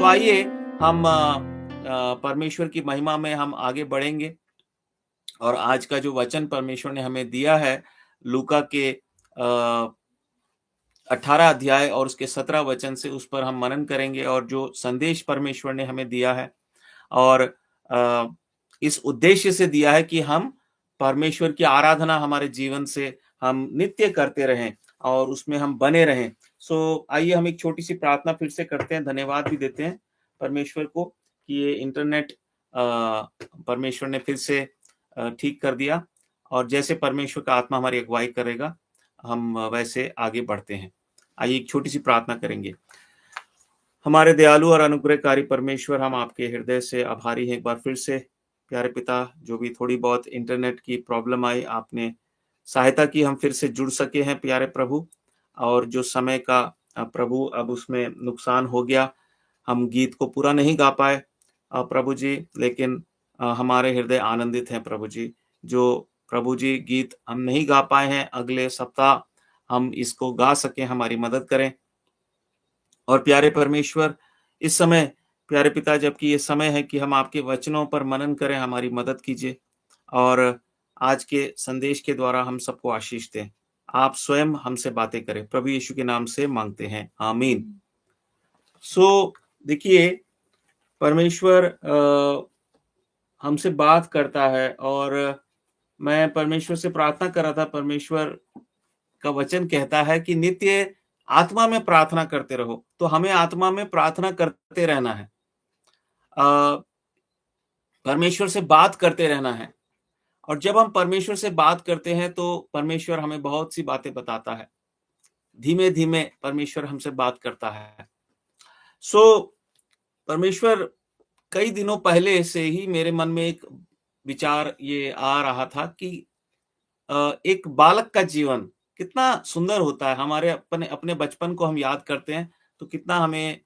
आइए हम परमेश्वर की महिमा में हम आगे बढ़ेंगे और आज का जो वचन परमेश्वर ने हमें दिया है लूका के 18 अध्याय और उसके 17 वचन से उस पर हम मनन करेंगे और जो संदेश परमेश्वर ने हमें दिया है और इस उद्देश्य से दिया है कि हम परमेश्वर की आराधना हमारे जीवन से हम नित्य करते रहें और उसमें हम बने रहें। आइए हम एक छोटी सी प्रार्थना फिर से करते हैं, धन्यवाद भी देते हैं परमेश्वर को कि ये इंटरनेट परमेश्वर ने फिर से ठीक कर दिया और जैसे परमेश्वर का आत्मा हमारी अगुवाई करेगा हम वैसे आगे बढ़ते हैं। आइए एक छोटी सी प्रार्थना करेंगे। हमारे दयालु और अनुग्रहकारी परमेश्वर, हम आपके हृदय से आभारी हैं एक बार फिर से। प्यारे पिता, जो भी थोड़ी बहुत इंटरनेट की प्रॉब्लम आई, आपने सहायता की, हम फिर से जुड़ सके हैं प्यारे प्रभु। और जो समय का प्रभु अब उसमें नुकसान हो गया, हम गीत को पूरा नहीं गा पाए प्रभु जी, लेकिन हमारे हृदय आनंदित हैं प्रभु जी। जो प्रभु जी गीत हम नहीं गा पाए हैं, अगले सप्ताह हम इसको गा सकें, हमारी मदद करें। और प्यारे परमेश्वर, इस समय प्यारे पिता, जबकि ये समय है कि हम आपके वचनों पर मनन करें, हमारी मदद कीजिए और आज के संदेश के द्वारा हम सबको आशीष दें। आप स्वयं हमसे बातें करें, प्रभु यीशु के नाम से मांगते हैं, आमीन। देखिए, परमेश्वर हमसे बात करता है और मैं परमेश्वर से प्रार्थना कर रहा था। परमेश्वर का वचन कहता है कि नित्य आत्मा में प्रार्थना करते रहो, तो हमें आत्मा में प्रार्थना करते रहना है, परमेश्वर से बात करते रहना है। और जब हम परमेश्वर से बात करते हैं तो परमेश्वर हमें बहुत सी बातें बताता है, धीमे धीमे परमेश्वर हमसे बात करता है। परमेश्वर, कई दिनों पहले से ही मेरे मन में एक विचार ये आ रहा था कि एक बालक का जीवन कितना सुंदर होता है। हमारे अपने अपने बचपन को हम याद करते हैं तो कितना हमें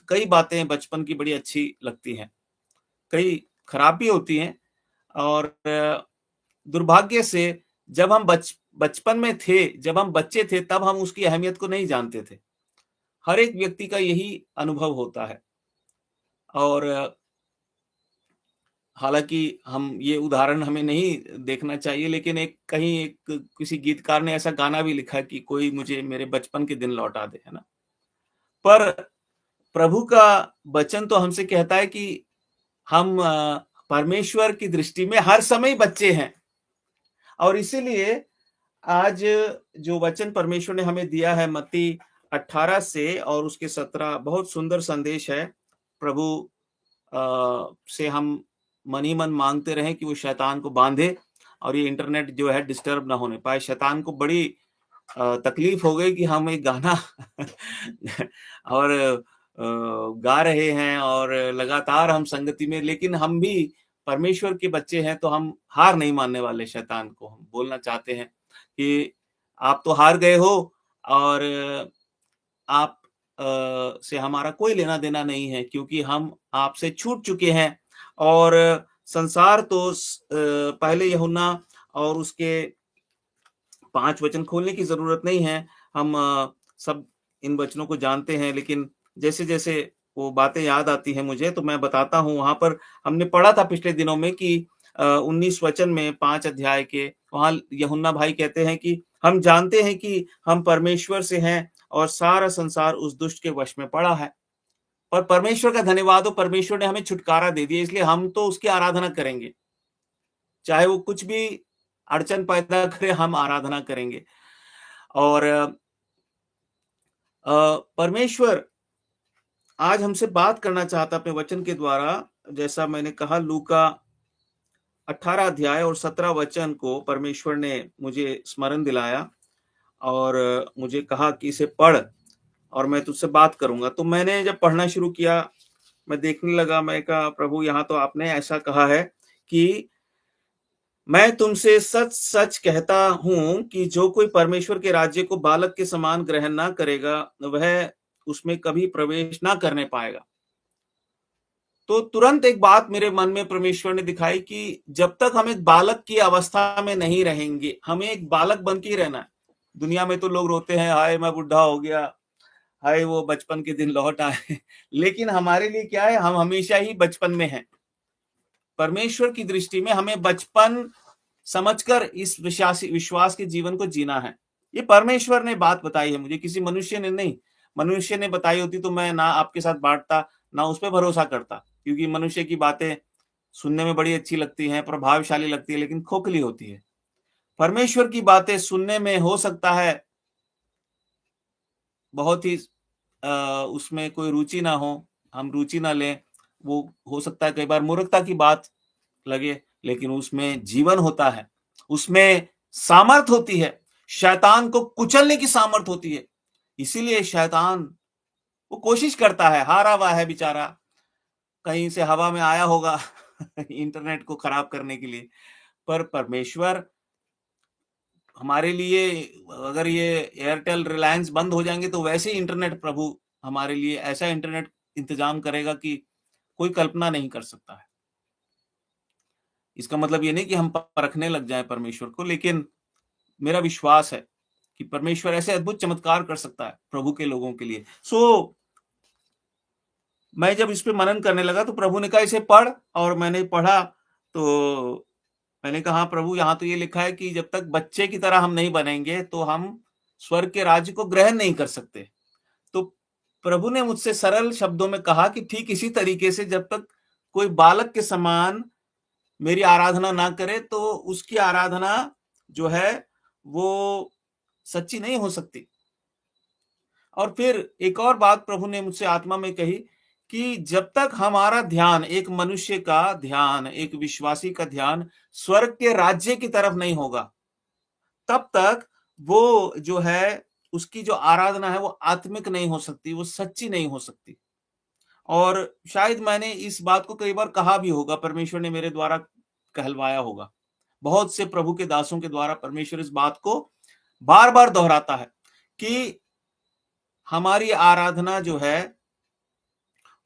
कई बातें बचपन की बड़ी अच्छी लगती हैं, कई खराब भी होती हैं। और दुर्भाग्य से जब हम बचपन में थे, जब हम बच्चे थे, तब हम उसकी अहमियत को नहीं जानते थे। हर एक व्यक्ति का यही अनुभव होता है। और हालाँकि हम ये उदाहरण हमें नहीं देखना चाहिए, लेकिन एक किसी गीतकार ने ऐसा गाना भी लिखा कि कोई मुझे मेरे बचपन के दिन लौटा दे, है ना? पर प्रभु का वचन तो हमसे कहता है कि हम परमेश्वर की दृष्टि में हर समय बच्चे हैं। और इसीलिए आज जो वचन परमेश्वर ने हमें दिया है मत्ती 18 से और उसके 17, बहुत सुंदर संदेश है। प्रभु से हम मन ही मन मांगते रहें कि वो शैतान को बांधे और ये इंटरनेट जो है डिस्टर्ब ना होने पाए। शैतान को बड़ी तकलीफ हो गई कि हम एक गाना और गा रहे हैं और लगातार हम संगति में, लेकिन हम भी परमेश्वर के बच्चे हैं तो हम हार नहीं मानने वाले। शैतान को हम बोलना चाहते हैं कि आप तो हार गए हो और आप से हमारा कोई लेना देना नहीं है, क्योंकि हम आपसे छूट चुके हैं। और संसार तो पहले यूहन्ना और उसके 5 वचन खोलने की जरूरत नहीं है, हम सब इन वचनों को जानते हैं। लेकिन जैसे-जैसे वो बातें याद आती हैं मुझे, तो मैं बताता हूँ। वहाँ पर हमने पढ़ा था पिछले दिनों में कि 19 वचन में 5 अध्याय के, वहाँ यूहन्ना भाई कहते हैं कि हम जानते हैं कि हम परमेश्वर से हैं और सारा संसार उस दुष्ट के वश में पड़ा है। और परमेश्वर का धन्यवाद हो, परमेश्वर ने हमें छुटकारा दे दिया, इसलिए हम तो उसकी आराधना करेंगे। चाहे वो कुछ भी अड़चन पैदा करे, हम आराधना करेंगे। और परमेश्वर आज हमसे बात करना चाहता अपने वचन के द्वारा। जैसा मैंने कहा, लूका 18 अध्याय और 17 वचन को परमेश्वर ने मुझे स्मरण दिलाया और मुझे कहा कि इसे पढ़ और मैं तुझसे बात करूंगा। तो मैंने जब पढ़ना शुरू किया, मैं देखने लगा, मैं कहा प्रभु, यहाँ तो आपने ऐसा कहा है कि मैं तुमसे सच सच कहता हूं कि जो कोई परमेश्वर के राज्य को बालक के समान ग्रहण ना करेगा, वह उसमें कभी प्रवेश ना करने पाएगा। तो तुरंत एक बात मेरे मन में परमेश्वर ने दिखाई कि जब तक हम एक बालक की अवस्था में नहीं रहेंगे, हमें एक बालक बन के ही रहना है। दुनिया में तो लोग रोते हैं, हाय मैं बुढ़ा हो गया, हाय वो बचपन के दिन लौट आए। लेकिन हमारे लिए क्या है, हम हमेशा ही बचपन में हैं। परमेश्वर की दृष्टि में हमें बचपन समझकर इस विश्वास के जीवन को जीना है। ये परमेश्वर ने बात बताई है मुझे, किसी मनुष्य ने नहीं। मनुष्य ने बताई होती तो मैं ना आपके साथ बाँटता, ना उस पे भरोसा करता, क्योंकि मनुष्य की बातें सुनने में बड़ी अच्छी लगती हैं, प्रभावशाली लगती है, लेकिन खोखली होती है। परमेश्वर की बातें सुनने में हो सकता है बहुत ही उसमें कोई रुचि ना हो, हम रुचि ना लें, वो हो सकता है कई बार मूर्खता की बात लगे, लेकिन उसमें जीवन होता है, उसमें सामर्थ होती है, शैतान को कुचलने की सामर्थ होती है। इसीलिए शैतान वो कोशिश करता है, हारा हुआ है बेचारा, कहीं से हवा में आया होगा इंटरनेट को खराब करने के लिए। पर परमेश्वर हमारे लिए, अगर ये एयरटेल, रिलायंस बंद हो जाएँगे तो वैसे ही इंटरनेट प्रभु हमारे लिए ऐसा इंटरनेट इंतज़ाम करेगा कि कोई कल्पना नहीं कर सकता है। इसका मतलब ये नहीं कि हम परखने लग जाएँ परमेश्वर को, लेकिन मेरा विश्वास है कि परमेश्वर ऐसे अद्भुत चमत्कार कर सकता है प्रभु के लोगों के लिए। मैं जब इस पे मनन करने लगा तो प्रभु ने कहा इसे पढ़, और मैंने पढ़ा तो मैंने कहा, हाँ प्रभु, यहाँ तो ये लिखा है कि जब तक बच्चे की तरह हम नहीं बनेंगे तो हम स्वर्ग के राज्य को ग्रहण नहीं कर सकते। तो प्रभु ने मुझसे सरल शब्दों में कहा कि ठीक इसी तरीके से जब तक कोई बालक के समान मेरी आराधना ना करे तो उसकी आराधना जो है वो सच्ची नहीं हो सकती। और फिर एक और बात प्रभु ने मुझसे आत्मा में कही कि जब तक हमारा ध्यान, एक मनुष्य का ध्यान, एक विश्वासी का ध्यान स्वर्ग के राज्य की तरफ नहीं होगा, तब तक वो जो है, उसकी जो आराधना है वो आत्मिक नहीं हो सकती, वो सच्ची नहीं हो सकती। और शायद मैंने इस बात को कई बार कहा भी होगा, परमेश्वर ने मेरे द्वारा कहलवाया होगा। बहुत से प्रभु के दासों के द्वारा परमेश्वर इस बात को बार-बार दोहराता है कि हमारी आराधना जो है,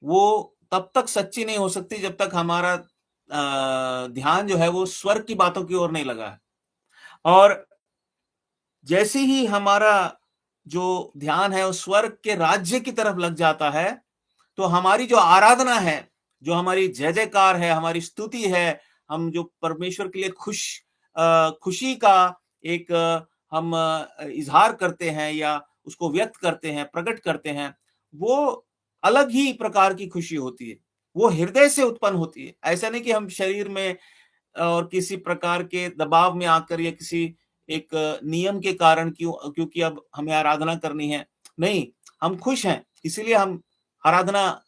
वो तब तक सच्ची नहीं हो सकती जब तक हमारा ध्यान जो है वो स्वर्ग की बातों की ओर नहीं लगा है। और जैसे ही हमारा जो ध्यान है वो स्वर्ग के राज्य की तरफ लग जाता है, तो हमारी जो आराधना है, जो हमारी जय-जयकार है, हमारी स्तुति है, हम जो परमेश्वर के लिए खुशी का एक हम इज़हार करते हैं या उसको व्यक्त करते हैं, प्रकट करते हैं, वो अलग ही प्रकार की खुशी होती है। वो हृदय से उत्पन्न होती है। ऐसा नहीं कि हम शरीर में और किसी प्रकार के दबाव में आकर या किसी एक नियम के कारण क्योंकि अब हमें आराधना करनी है। नहीं, हम खुश हैं, इसीलिए हम आराधना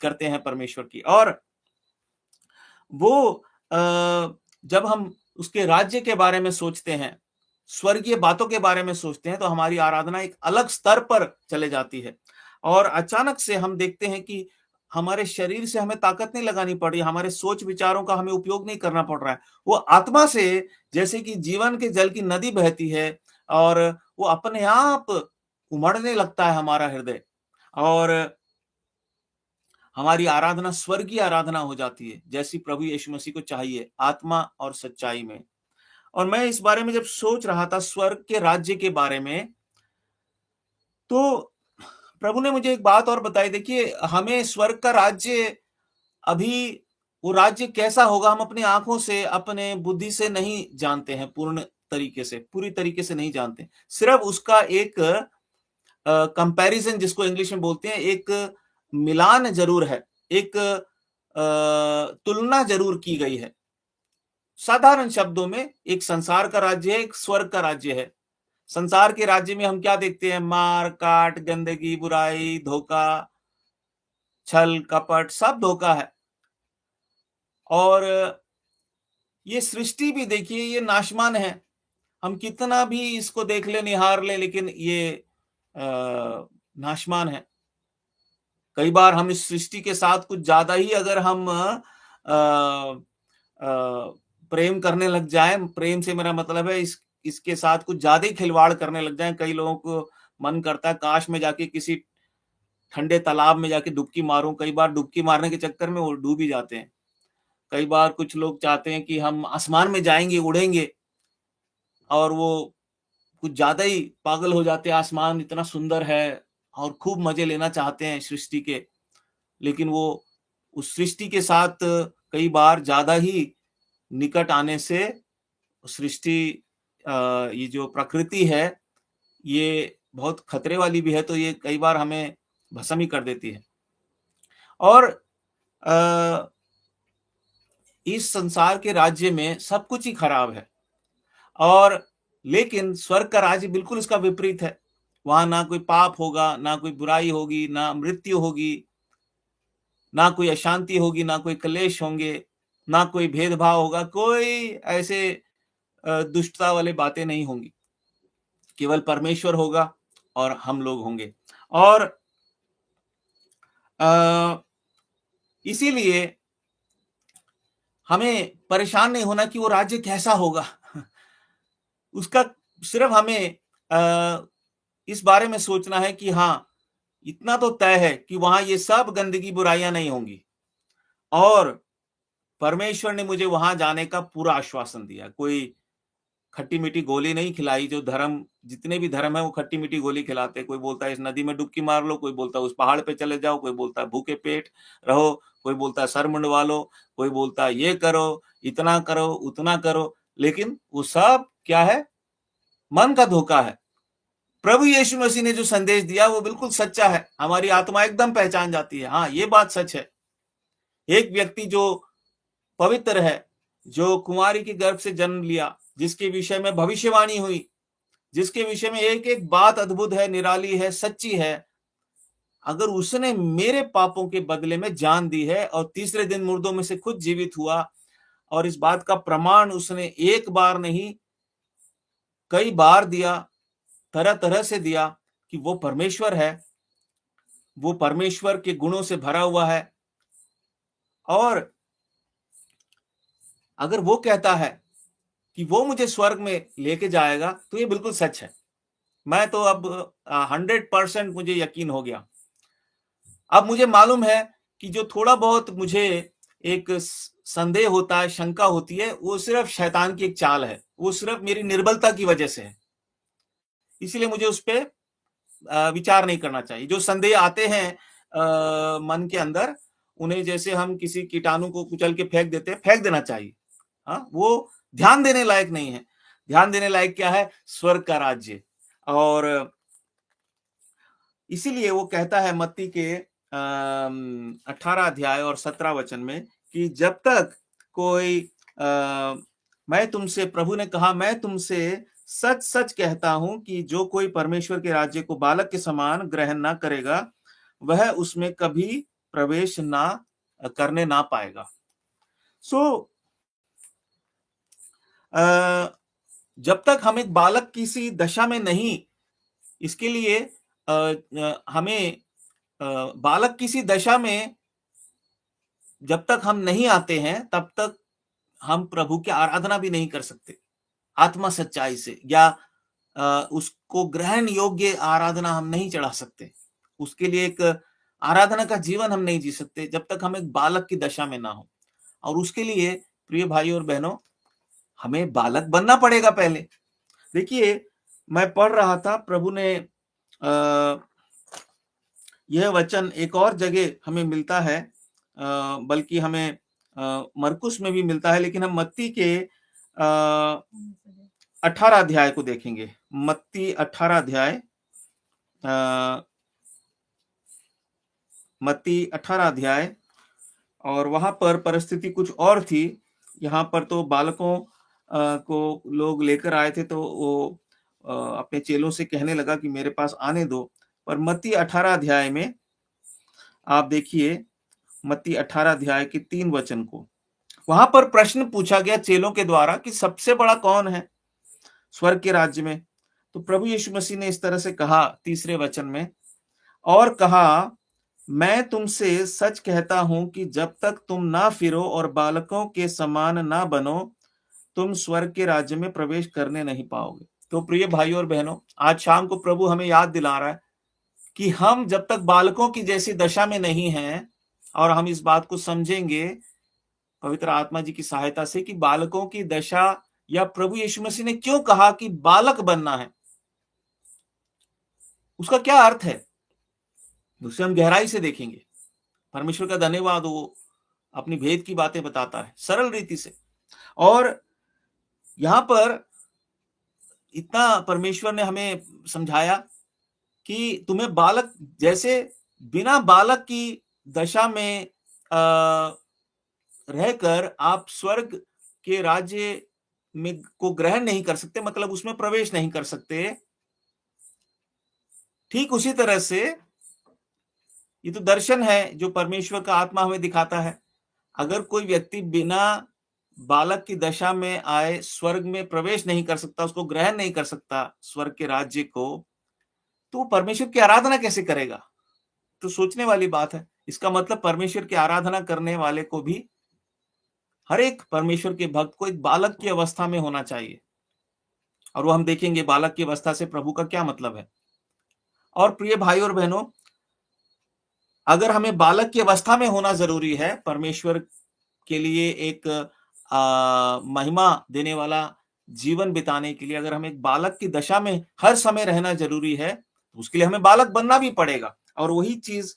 करते हैं परमेश्वर की। और वो जब हम उसके राज्य के बारे में सोचते हैं, स्वर्गीय बातों के बारे में सोचते हैं, तो हमारी आराधना एक अलग स्तर पर चले जाती है। और अचानक से हम देखते हैं कि हमारे शरीर से हमें ताकत नहीं लगानी पड़ रही, हमारे सोच विचारों का हमें उपयोग नहीं करना पड़ रहा है। वो आत्मा से जैसे कि जीवन के जल की नदी बहती है, और वो अपने आप उमड़ने लगता है हमारा हृदय, और हमारी आराधना स्वर्गीय आराधना हो जाती है, जैसी प्रभु यीशु मसीह को चाहिए, आत्मा और सच्चाई में। और मैं इस बारे में जब सोच रहा था स्वर्ग के राज्य के बारे में, तो प्रभु ने मुझे एक बात और बताई। देखिए, हमें स्वर्ग का राज्य अभी, वो राज्य कैसा होगा, हम अपनी आँखों से, अपने बुद्धि से नहीं जानते हैं, पूरी तरीके से नहीं जानते। सिर्फ़ उसका एक कंपैरिज़न जिसको इंग्लिश में बोलते हैं, एक मिलान ज़रूर है, एक तुलना ज़रूर की गई है। साधारण शब्दों में एक संसार का राज्य है, एक स्वर्ग का राज्य है। संसार के राज्य में हम क्या देखते हैं? मार, काट, गंदगी, बुराई, धोखा, छल, कपट, सब धोखा है। और ये सृष्टि भी देखिए, ये नाशमान है। हम कितना भी इसको देख लें, निहार लें, लेकिन ये नाशमान है। कई बार हम इस सृष्टि के साथ कुछ ज़्यादा ही अगर हम प्रेम करने लग जाएँ, प्रेम से मेरा मतलब है इसके साथ कुछ ज़्यादा ही खिलवाड़ करने लग जाएँ, कई लोगों को मन करता है काश मैं जाके किसी ठंडे तालाब में जाके डुबकी मारूँ, कई बार डुबकी मारने के चक्कर में वो डूब ही जाते हैं। कई बार कुछ लोग चाहते हैं कि हम आसमान में जाएँगे, उड़ेंगे, और वो कुछ ज़्यादा ही पागल हो जाते हैं, आसमान इतना सुंदर है, और खूब मजे लेना चाहते हैं सृष्टि के, लेकिन वो उस सृष्टि के साथ कई बार ज्यादा ही निकट आने से सृष्टि ये जो प्रकृति है ये बहुत खतरे वाली भी है, तो ये कई बार हमें भस्म ही कर देती है। और इस संसार के राज्य में सब कुछ ही खराब है, और लेकिन स्वर्ग का राज्य बिल्कुल इसका विपरीत है। वहां ना कोई पाप होगा, ना कोई बुराई होगी, ना मृत्यु होगी, ना कोई अशांति होगी, ना कोई क्लेश होंगे, ना कोई भेदभाव होगा, कोई ऐसे दुष्टता वाले बातें नहीं होंगी। केवल परमेश्वर होगा और हम लोग होंगे। और इसीलिए हमें परेशान नहीं होना कि वो राज्य कैसा होगा। उसका सिर्फ हमें इस बारे में सोचना है कि हाँ, इतना तो तय है कि वहां ये सब गंदगी बुराइयां नहीं होंगी, और परमेश्वर ने मुझे वहां जाने का पूरा आश्वासन दिया। कोई खट्टी मीठी गोली नहीं खिलाई। जो धर्म, जितने भी धर्म है वो खट्टी मीठी गोली खिलाते हैं। कोई बोलता है इस नदी में डुबकी मार लो, कोई बोलता है उस पहाड़ पे चले जाओ, कोई बोलता है भूखे पेट रहो, कोई बोलता है सर मुंडवा लो, कोई बोलता है ये करो, इतना करो, उतना करो। लेकिन वो सब क्या है? मन का धोखा है। प्रभु यीशु मसीह ने जो संदेश दिया वो बिल्कुल सच्चा है। हमारी आत्मा एकदम पहचान जाती है, हाँ ये बात सच है। एक व्यक्ति जो पवित्र है, जो कुंवारी के गर्भ से जन्म लिया, जिसके विषय में भविष्यवाणी हुई, जिसके विषय में एक एक बात अद्भुत है, निराली है, सच्ची है, अगर उसने मेरे पापों के बदले में जान दी है और तीसरे दिन मुर्दों में से खुद जीवित हुआ, और इस बात का प्रमाण उसने एक बार नहीं कई बार दिया, तरह तरह से दिया कि वो परमेश्वर है, वो परमेश्वर के गुणों से भरा हुआ है, और अगर वो कहता है कि वो मुझे स्वर्ग में लेके जाएगा, तो ये बिल्कुल सच है। मैं तो अब 100% मुझे यकीन हो गया। अब मुझे मालूम है कि जो थोड़ा बहुत मुझे एक संदेह होता है, शंका होती है, वो सिर्फ शैतान की एक चाल है, वो सिर्फ मेरी निर्बलता की वजह से है। इसलिए मुझे उस पर विचार नहीं करना चाहिए। जो संदेह आते हैं मन के अंदर, उन्हें जैसे हम किसी कीटाणु को कुचल के फेंक देते हैं, फेंक देना चाहिए। हाँ, वो ध्यान देने लायक नहीं है। ध्यान देने लायक क्या है? स्वर्ग का राज्य। और इसीलिए वो कहता है मत्ती के 18 अध्याय और 17 वचन में कि जब तक कोई मैं तुमसे, प्रभु ने कहा, मैं तुमसे सच सच कहता हूं कि जो कोई परमेश्वर के राज्य को बालक के समान ग्रहण ना करेगा, वह उसमें कभी प्रवेश ना करने ना पाएगा। सो जब तक हम एक बालक की सी दशा में नहीं, इसके लिए हमें बालक की सी दशा में जब तक हम नहीं आते हैं, तब तक हम प्रभु की आराधना भी नहीं कर सकते आत्मा सच्चाई से, या उसको ग्रहण योग्य आराधना हम नहीं चढ़ा सकते। उसके लिए एक आराधना का जीवन हम नहीं जी सकते जब तक हम एक बालक की दशा में ना हो। और उसके लिए प्रिय भाई और बहनों, हमें बालक बनना पड़ेगा पहले। देखिए, मैं पढ़ रहा था, प्रभु ने यह वचन एक और जगह हमें मिलता है, बल्कि हमें मरकुस में भी मिलता है, लेकिन हम मत्ती के 18 अध्याय को देखेंगे। मत्ती 18 अध्याय, मत्ती 18 अध्याय, और वहां पर परिस्थिति कुछ और थी। यहाँ पर तो बालकों को लोग लेकर आए थे, तो वो अपने चेलों से कहने लगा कि मेरे पास आने दो। पर मत्ती 18 अध्याय में आप देखिए, मत्ती 18 अध्याय के 3 वचन को, वहां पर प्रश्न पूछा गया चेलों के द्वारा कि सबसे बड़ा कौन है स्वर्ग के राज्य में। तो प्रभु यीशु मसीह ने इस तरह से कहा 3 वचन में, और कहा, मैं तुमसे सच कहता हूं कि जब तक तुम ना फिरो और बालकों के समान ना बनो, तुम स्वर्ग के राज्य में प्रवेश करने नहीं पाओगे। तो प्रिय भाइयों और बहनों, आज शाम को प्रभु हमें याद दिला रहा है कि हम जब तक बालकों की जैसी दशा में नहीं हैं, और हम इस बात को समझेंगे पवित्र आत्मा जी की सहायता से कि बालकों की दशा, या प्रभु यीशु मसीह ने क्यों कहा कि बालक बनना है, उसका क्या अर्थ है। उसे हम गहराई से देखेंगे। परमेश्वर का धन्यवाद, वो अपनी भेद की बातें बताता है सरल रीति से। और यहाँ पर इतना परमेश्वर ने हमें समझाया कि तुम्हें बालक जैसे बिना बालक की दशा में रहकर आप स्वर्ग के राज्य में को ग्रहण नहीं कर सकते, मतलब उसमें प्रवेश नहीं कर सकते। ठीक उसी तरह से ये तो दर्शन है जो परमेश्वर का आत्मा हमें दिखाता है। अगर कोई व्यक्ति बिना बालक की दशा में आए स्वर्ग में प्रवेश नहीं कर सकता, उसको ग्रहण नहीं कर सकता स्वर्ग के राज्य को, तो परमेश्वर की आराधना कैसे करेगा? तो सोचने वाली बात है। इसका मतलब परमेश्वर की आराधना करने वाले को भी, हर एक परमेश्वर के भक्त को एक बालक की अवस्था में होना चाहिए। और वो हम देखेंगे बालक की अवस्था से प्रभु का क्या मतलब है। और प्रिय भाई और बहनों, अगर हमें बालक की अवस्था में होना जरूरी है परमेश्वर के लिए एक महिमा देने वाला जीवन बिताने के लिए, अगर हमें एक बालक की दशा में हर समय रहना जरूरी है, तो उसके लिए हमें बालक बनना भी पड़ेगा। और वही चीज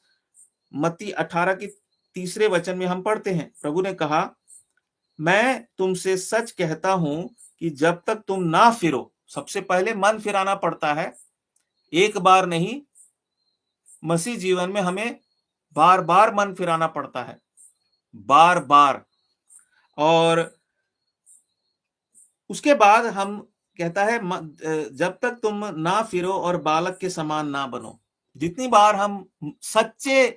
मत्ती 18 की 3 वचन में हम पढ़ते हैं। प्रभु ने कहा, मैं तुमसे सच कहता हूं कि जब तक तुम ना फिरो, सबसे पहले मन फिराना पड़ता है, एक बार नहीं, मसीह जीवन में हमें बार बार मन फिराना पड़ता है, बार बार। और उसके बाद हम कहता है जब तक तुम ना फिरो और बालक के समान ना बनो। जितनी बार हम सच्चे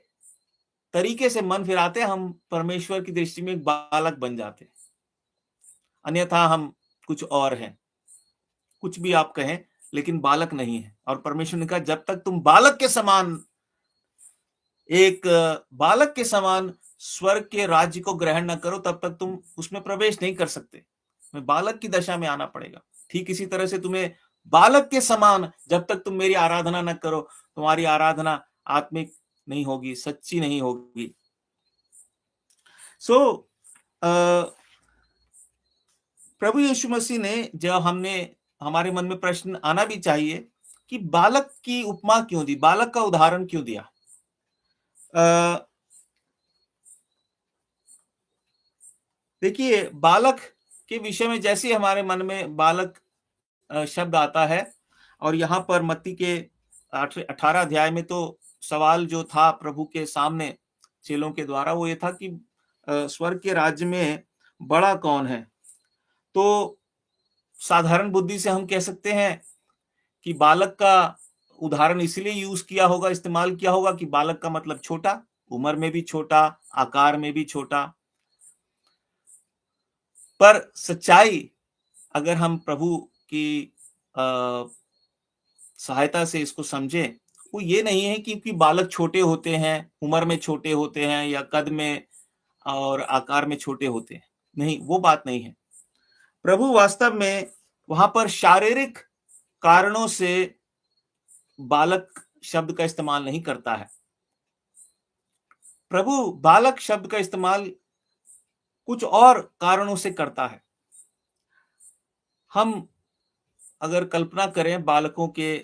तरीके से मन फिराते हैं, हम परमेश्वर की दृष्टि में एक बालक बन जाते हैं। अन्यथा हम कुछ और हैं, कुछ भी आप कहें, लेकिन बालक नहीं है। और परमेश्वर ने कहा, जब तक तुम बालक के समान, एक बालक के समान स्वर्ग के राज्य को ग्रहण न करो, तब तक तुम उसमें प्रवेश नहीं कर सकते। तुम्हें बालक की दशा में आना पड़ेगा। ठीक इसी तरह से तुम्हें बालक के समान, जब तक तुम मेरी आराधना न करो, तुम्हारी आराधना आत्मिक नहीं होगी, सच्ची नहीं होगी। प्रभु यीशु मसीह ने, जब हमारे मन में प्रश्न आना भी चाहिए कि बालक की उपमा क्यों दी, बालक का उदाहरण क्यों दिया। देखिए, बालक के विषय में जैसे हमारे मन में बालक शब्द आता है, और यहाँ पर मत्ती के 18 अध्याय में तो सवाल जो था प्रभु के सामने चेलों के द्वारा, वो ये था कि स्वर्ग के राज्य में बड़ा कौन है। तो साधारण बुद्धि से हम कह सकते हैं कि बालक का उदाहरण इसलिए यूज किया होगा, इस्तेमाल किया होगा कि बालक का मतलब छोटा, उम्र में भी छोटा, आकार में भी छोटा। पर सच्चाई, अगर हम प्रभु की सहायता से इसको समझें, वो ये नहीं है कि बालक छोटे होते हैं, उम्र में छोटे होते हैं, या कद में और आकार में छोटे होते हैं। नहीं, वो बात नहीं है। प्रभु वास्तव में वहां पर शारीरिक कारणों से बालक शब्द का इस्तेमाल नहीं करता है। प्रभु बालक शब्द का इस्तेमाल कुछ और कारणों से करता है। हम अगर कल्पना करें, बालकों के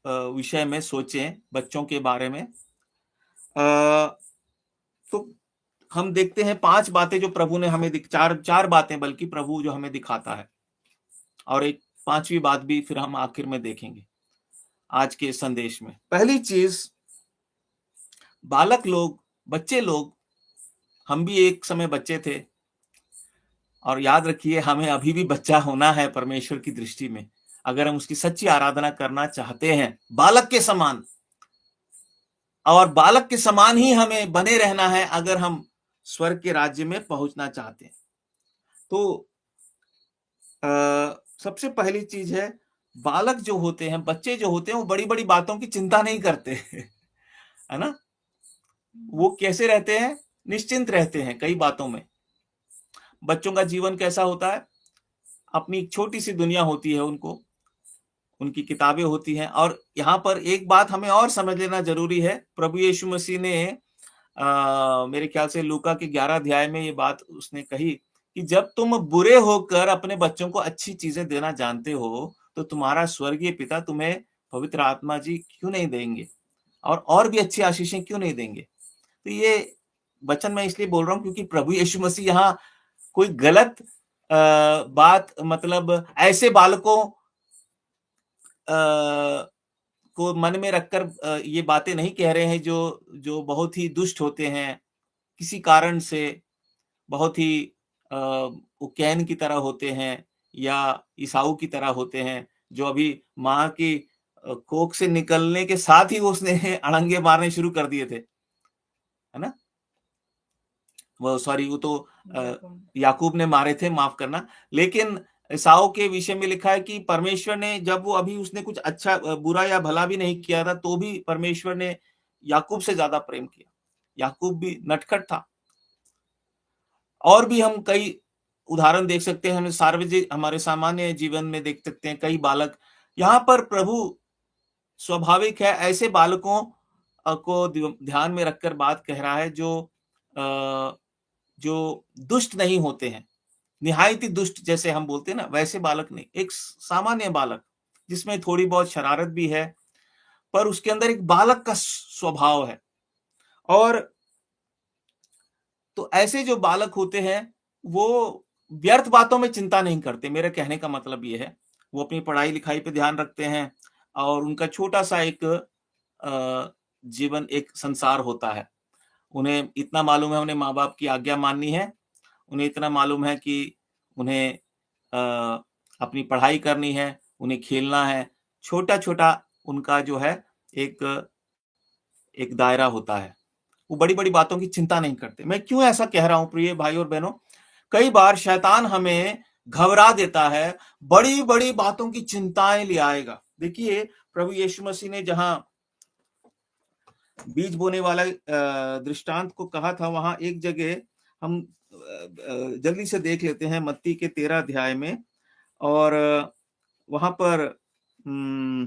विषय में सोचें, बच्चों के बारे में, तो हम देखते हैं 5 बातें जो प्रभु ने हमें चार बातें बल्कि प्रभु जो हमें दिखाता है, और एक 5वीं बात भी फिर हम आखिर में देखेंगे आज के संदेश में। पहली चीज, बालक लोग, बच्चे लोग, हम भी एक समय बच्चे थे, और याद रखिए, हमें अभी भी बच्चा होना है परमेश्वर की दृष्टि में, अगर हम उसकी सच्ची आराधना करना चाहते हैं बालक के समान। और बालक के समान ही हमें बने रहना है अगर हम स्वर्ग के राज्य में पहुंचना चाहते हैं। तो सबसे पहली चीज है, बालक जो होते हैं, बच्चे जो होते हैं, वो बड़ी बड़ी बातों की चिंता नहीं करते है ना। वो कैसे रहते हैं? निश्चिंत रहते हैं कई बातों में। बच्चों का जीवन कैसा होता है? अपनी छोटी सी दुनिया होती है उनको, उनकी किताबें होती हैं। और यहाँ पर एक बात हमें और समझ लेना जरूरी है। प्रभु यीशु मसीह ने मेरे ख्याल से लूका के 11 अध्याय में ये बात उसने कही कि जब तुम बुरे होकर अपने बच्चों को अच्छी चीजें देना जानते हो, तो तुम्हारा स्वर्गीय पिता तुम्हें पवित्र आत्मा जी क्यों नहीं देंगे। और भी अच्छी आशीषें क्यों नहीं देंगे? तो ये वचन मैं इसलिए बोल रहा हूँ क्योंकि प्रभु यीशु मसीह यहाँ कोई गलत बात मतलब ऐसे बालकों को मन में रखकर ये बातें नहीं कह रहे हैं जो जो बहुत ही दुष्ट होते हैं, किसी कारण से बहुत ही वो कैन की तरह होते हैं या ईसाऊ की तरह होते हैं, जो अभी माँ की कोख से निकलने के साथ ही वो उसने अड़ंगे मारने शुरू कर दिए थे, है ना? वो सॉरी वो तो याकूब ने मारे थे, माफ करना। लेकिन एसाव के विषय में लिखा है कि परमेश्वर ने जब वो अभी उसने कुछ अच्छा बुरा या भला भी नहीं किया था, तो भी परमेश्वर ने याकूब से ज़्यादा प्रेम किया। याकूब भी नटखट था। और भी हम कई उदाहरण देख सकते हैं, हमें सार्वजनिक हमारे सामान्य जीवन में देख सकते हैं कई बालक। यहाँ पर प्रभु स्वाभाविक है ऐसे बालकों को ध्यान में रखकर बात कह रहा है अ, जो दुष्ट नहीं होते हैं, निहायती दुष्ट जैसे हम बोलते हैं ना, वैसे बालक नहीं, एक सामान्य बालक जिसमें थोड़ी बहुत शरारत भी है, पर उसके अंदर एक बालक का स्वभाव है। और तो ऐसे जो बालक होते हैं, वो व्यर्थ बातों में चिंता नहीं करते, मेरे कहने का मतलब ये है। वो अपनी पढ़ाई-लिखाई पे ध्यान रखते हैं और उनका छोटा-सा एक जीवन, एक संसार होता है। उन्हें इतना मालूम है, उन्हें माँ-बाप की आज्ञा माननी है, उन्हें इतना मालूम है कि उन्हें अपनी पढ़ाई करनी है, उन्हें खेलना है। छोटा-छोटा उनका जो है एक एक दायरा होता है। वो बड़ी-बड़ी बातों की चिंता नहीं करते। मैं क्यों ऐसा कह रहा हूँ प्रिय भाई और बहनों? कई बार शैतान हमें घबरा देता है, बड़ी-बड़ी बातों की चिंताएँ ले आएगा। देखिए, प्रभु यीशु मसीह ने जहाँ बीज बोने वाला दृष्टांत को कहा था, वहाँ एक जगह हम जल्दी से देख लेते हैं मत्ती के 13 अध्याय में। और वहाँ पर उम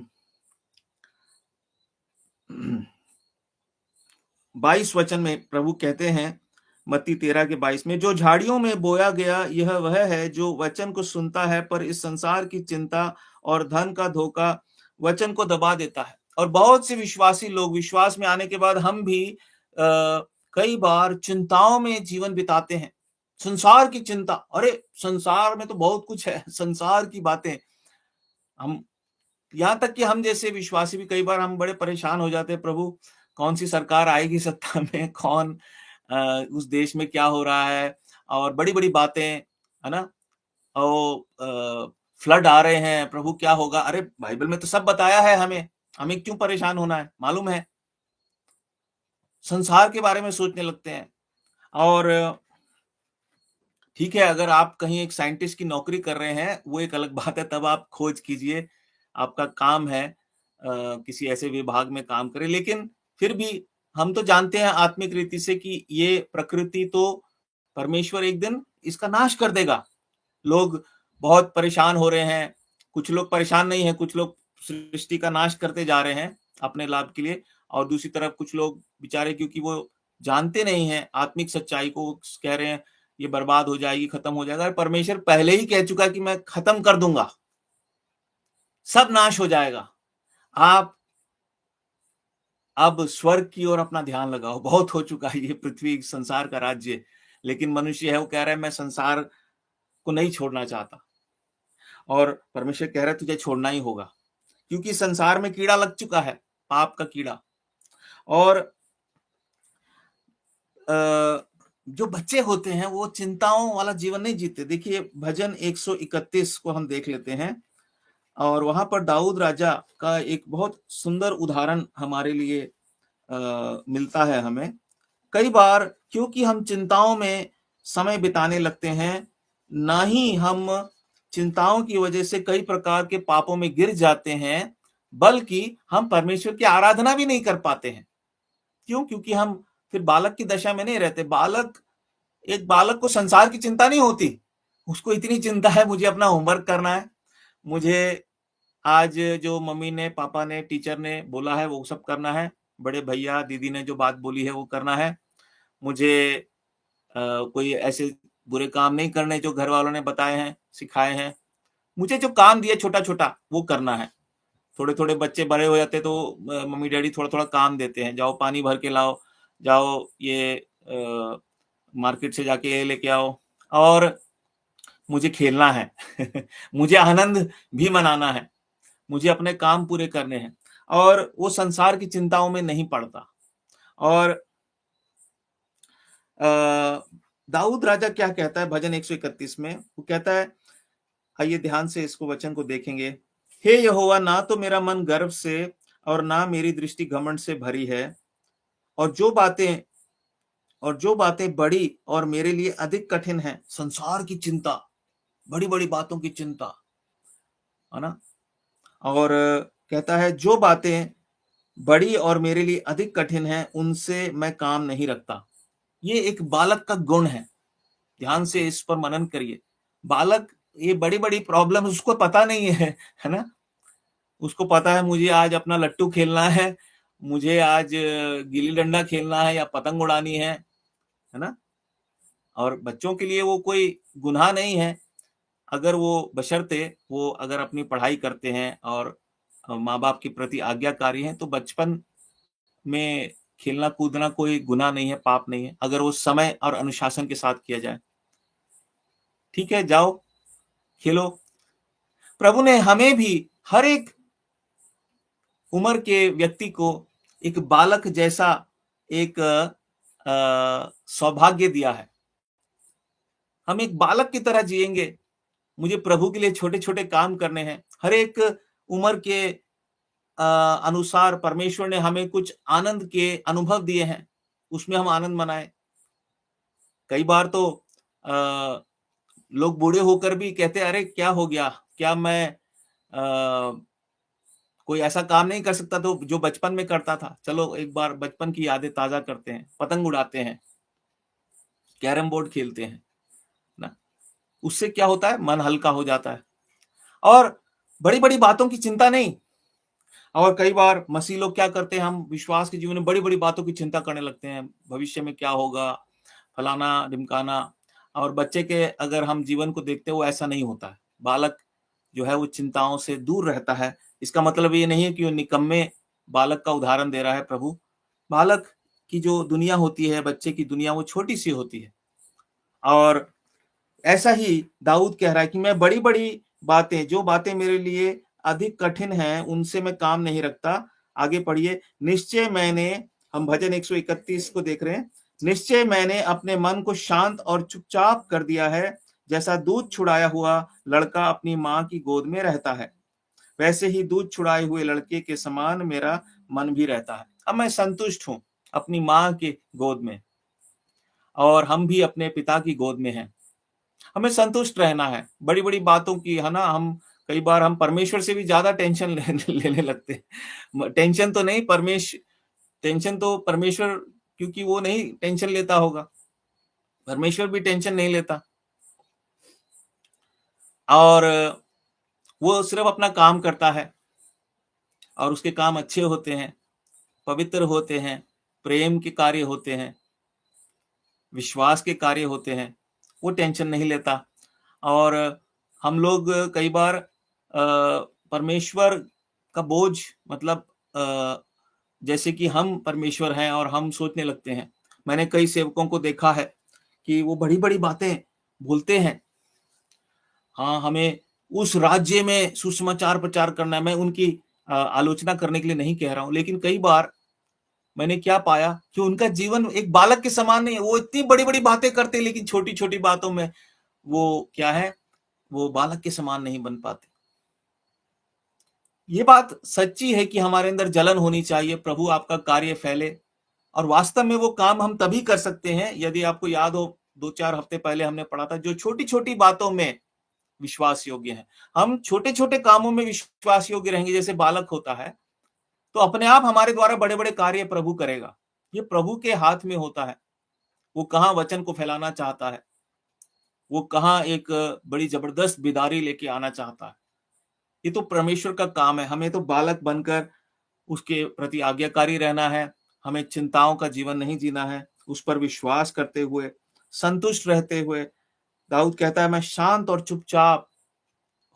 22 वचन में प्रभु कहते हैं, मत्ती 13 के 22 में, जो झाड़ियों में बोया गया यह वह है जो वचन को सुनता है, पर इस संसार की चिंता और धन का धोखा वचन को दबा देता है। और बहुत से विश्वासी लोग विश्वास में आने के बाद हम भी कई बार चिंताओं में जीवन बिताते हैं। संसार की चिंता, अरे संसार में तो बहुत कुछ है, संसार की बातें। हम यहाँ तक कि हम जैसे विश्वासी भी कई बार हम बड़े परेशान हो जाते हैं, प्रभु कौन सी सरकार आएगी सत्ता में, कौन उस देश में क्या हो रहा है, और बड़ी-बड़ी बातें, है ना? फ्लड आ रहे हैं, प्रभु क्या होगा? अरे बाइबल में तो सब बताया है हमें, हमें क्यों परेशान होना है? मालूम है। संसार के बारे में सोचने लगते हैं। और ठीक है, अगर आप कहीं एक साइंटिस्ट की नौकरी कर रहे हैं, वो एक अलग बात है, तब आप खोज कीजिए, आपका काम है किसी ऐसे विभाग में काम करें। लेकिन फिर भी हम तो जानते हैं आत्मिक रीति से कि ये प्रकृति तो परमेश्वर एक दिन इसका नाश कर देगा। लोग बहुत परेशान हो रहे हैं, कुछ लोग परेशान नहीं हैं, कुछ लोग सृष्टि का नाश करते जा रहे हैं अपने लाभ के लिए, और दूसरी तरफ कुछ लोग बेचारे क्योंकि वो जानते नहीं हैं आत्मिक सच्चाई को, वो कह रहे हैं ये बर्बाद हो जाएगी, खत्म हो जाएगा। परमेश्वर पहले ही कह चुका कि मैं खत्म कर दूंगा, सब नाश हो जाएगा। आप अब स्वर्ग की ओर अपना ध्यान लगाओ, बहुत हो चुका है ये पृथ्वी संसार का राज्य। लेकिन मनुष्य है, वो कह रहा है मैं संसार को नहीं छोड़ना चाहता, और परमेश्वर कह रहा है तुझे छोड़ना ही होगा, क्योंकि संसार में कीड़ा लग चुका है, पाप का कीड़ा। और जो बच्चे होते हैं वो चिंताओं वाला जीवन नहीं जीते। देखिए भजन 131 को हम देख लेते हैं, और वहां पर दाऊद राजा का एक बहुत सुंदर उदाहरण हमारे लिए मिलता है हमें। कई बार क्योंकि हम चिंताओं में समय बिताने लगते हैं, ना ही हम चिंताओं की वजह से कई प्रकार के पापों में गिर जाते हैं, बल्कि हम परमेश्वर की आराधना भी नहीं कर पाते हैं। क्यों? क्योंकि हम फिर बालक की दशा में नहीं रहते। एक बालक को संसार की चिंता नहीं होती। उसको इतनी चिंता है मुझे अपना होमवर्क करना है, मुझे आज जो मम्मी ने, पापा ने, टीचर ने बोला है वो सब करना है, बड़े भैया, दीदी ने जो बात बोली है वो करना है। मुझे कोई ऐसे बुरे काम नहीं करने जो घर वालों ने बताए हैं, सिखाए हैं। मुझे जो काम दिया छोटा-छोटा वो करना है। थोड़े-थोड़े बच्चे बड़े हो जाते हैं तो मम्मी डैडी थोड़ा-थोड़ा काम देते हैं, जाओ पानी भर के लाओ, जाओ ये मार्केट से जाके ये लेके आओ और मुझे खेलना है। मुझे आनंद भी मनाना है, मुझे अपने काम पूरे करने हैं और वो संसार की चिंताओं में नहीं पड़ता। और अ, दाऊद राजा क्या कहता है भजन 131 में? वो कहता है, आइए ध्यान से इसको वचन को देखेंगे। हे यहोवा, ना तो मेरा मन गर्व से और ना मेरी दृष्टि घमंड से भरी है, और जो बातें बड़ी और मेरे लिए अधिक कठिन हैं, संसार की चिंता, बड़ी-बड़ी बातों की चिंता, है ना? और कहता है जो बातें बड़ी और मेरे लिए अधिक कठिन हैं, उनसे मैं काम नहीं रखता। ये एक बालक का गुण है। ध्यान से इस पर मनन करिए। बालक, ये बड़ी-बड़ी प्रॉब्लम उसको पता नहीं है ना? उसको पता है मुझे आज अपना लट्टू खेलना है, मुझे आज गिल्ली-डंडा खेलना है या पतंग उड़ानी है ना? और बच्चों के लिए वो कोई गुनाह नहीं है, अगर वो बशर्ते वो अगर अपनी पढ़ाई करते हैं और माँ-बाप के प्रति आज्ञाकारी हैं, तो बचपन में खेलना-कूदना कोई गुनाह नहीं है, पाप नहीं है, अगर वो समय और अनुशासन के साथ किया जाए। ठीक है, जाओ, खेलो। प्रभु ने हमें भी, हर एक उम्र के व्यक्ति को एक बालक जैसा एक सौभाग्य दिया है। हम एक बालक की तरह जिएंगे। मुझे प्रभु के लिए छोटे-छोटे काम करने हैं। हर एक उम्र के अनुसार परमेश्वर ने हमें कुछ आनंद के अनुभव दिए हैं, उसमें हम आनंद मनाएँ। कई बार तो अ, लोग बूढ़े होकर भी कहते हैं, अरे क्या हो गया? क्या मैं कोई ऐसा काम नहीं कर सकता तो जो बचपन में करता था? चलो एक बार बचपन की यादें ताज़ा करते हैं, पतंग उड़ाते हैं, कैरम बोर्ड खेलते हैं, ना? उससे क्या होता है? मन हल्का हो जाता है और बड़ी-बड़ी बातों की चिंता नहीं। और कई बार मसीह लोग क्या करते हैं, हम विश्वास के जीवन में बड़ी-बड़ी बातों की चिंता करने लगते हैं। भविष्य में क्या होगा? फलाना-ढिमकाना। और बच्चे के अगर हम जीवन को देखते हैं, वो ऐसा नहीं होता है। बालक जो है वो चिंताओं से दूर रहता है। इसका मतलब ये नहीं है कि वो निकम्मे बालक का उदाहरण दे रहा है प्रभु। बालक की जो दुनिया होती है, बच्चे की दुनिया, वो छोटी-सी होती है। और ऐसा ही दाऊद कह रहा है कि मैं बड़ी-बड़ी बातें, जो बातें मेरे लिए अधिक कठिन हैं, उनसे मैं काम नहीं रखता। आगे पढ़िए, निश्चय मैंने, हम भजन 131 को देख रहे हैं, निश्चय मैंने अपने मन को शांत और चुपचाप कर दिया है, जैसा दूध छुड़ाया हुआ लड़का अपनी माँ की गोद में रहता है, वैसे ही दूध छुड़ाए हुए लड़के के समान मेरा मन भी रहता है। अब मैं संतुष्ट हूँ अपनी माँ की गोद में, और हम भी अपने पिता की गोद में हैं। हमें संतुष्ट रहना है। बड़ी-बड़ी बातों की, है ना, हम कई बार हम परमेश्वर से भी ज़्यादा टेंशन लेने लेने लगते हैं। टेंशन तो परमेश्वर, क्योंकि वो नहीं टेंशन लेता होगा, परमेश्वर भी टेंशन नहीं लेता। और वो सिर्फ़ अपना काम करता है और उसके काम अच्छे होते हैं, पवित्र होते हैं, प्रेम के कार्य होते हैं, विश्वास के कार्य होते हैं, वो टेंशन नहीं लेता। और हम लोग कई बार परमेश्वर का बोझ, मतलब जैसे कि हम परमेश्वर हैं और हम सोचने लगते हैं। मैंने कई सेवकों को देखा है कि वो बड़ी-बड़ी बातें बोलते हैं। हाँ, हमें उस राज्य में सुसमाचार प्रचार करना है। मैं उनकी आलोचना करने के लिए नहीं कह रहा हूँ, लेकिन कई बार मैंने क्या पाया कि उनका जीवन एक बालक के समान नहीं है। वो इतनी बड़ी-बड़ी बातें करते हैं, लेकिन छोटी-छोटी बातों में वो क्या है, वो बालक के समान नहीं बन पाते। ये बात सच्ची है कि हमारे अंदर जलन होनी चाहिए, प्रभु आपका कार्य फैले। और वास्तव में वो काम हम तभी कर सकते हैं, यदि आपको याद हो 2-4 हफ्ते पहले हमने पढ़ा था, जो छोटी-छोटी बातों में विश्वास योग्य हैं। हम छोटे-छोटे कामों में विश्वास योग्य रहेंगे, जैसे बालक होता है, तो अपने आप हमारे द्वारा बड़े-बड़े कार्य प्रभु करेगा। ये प्रभु के हाथ में होता है। वो कहाँ वचन को फैलाना चाहता है, वो कहाँ एक बड़ी जबरदस्त बीदारी लेके आना चाहता है। ये तो परमेश्वर का काम है। हमें तो बालक बनकर उसके प्रति आज्ञाकारी रहना है। हमें चिंताओं का जीवन नहीं जीना है। उस पर विश्वास करते हुए, संतुष्ट रहते हुए, दाऊद कहता है, मैं शांत और चुपचाप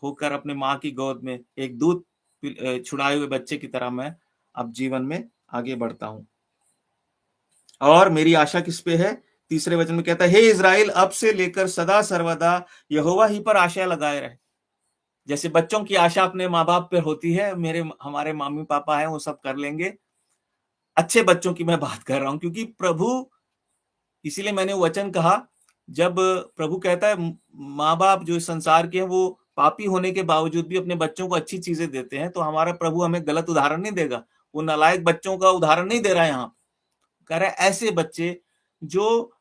होकर अपने माँ की गोद में एक दूध छुड़ाए हुए बच्चे की तरह मैं अब जीवन में आगे बढ़ता हूँ। और मेरी आशा किस पे है? तीसरे वचन में कहता है, हे इज़राइल, अब से लेकर सदा सर्वदा यहोवा ही पर आशा लगाए रहे। जैसे बच्चों की आशा अपने माँ-बाप पे होती है, हमारे मम्मी-पापा हैं, वो सब कर लेंगे। अच्छे बच्चों की मैं बात कर रहा हूँ, क्योंकि प्रभु, इसीलिए मैंने वचन कहा, जब प्रभु कहता है माँ-बाप जो इस संसार के हैं वो पापी होने के बावजूद भी अपने बच्चों को अच्छी चीजें देते हैं, तो हमारा प्रभु हमें गलत उदाहरण नहीं देगा। वो नालायक बच्चों का उदाहरण नहीं दे रहा है यहाँ। कह रहा है ऐसे बच्चे जो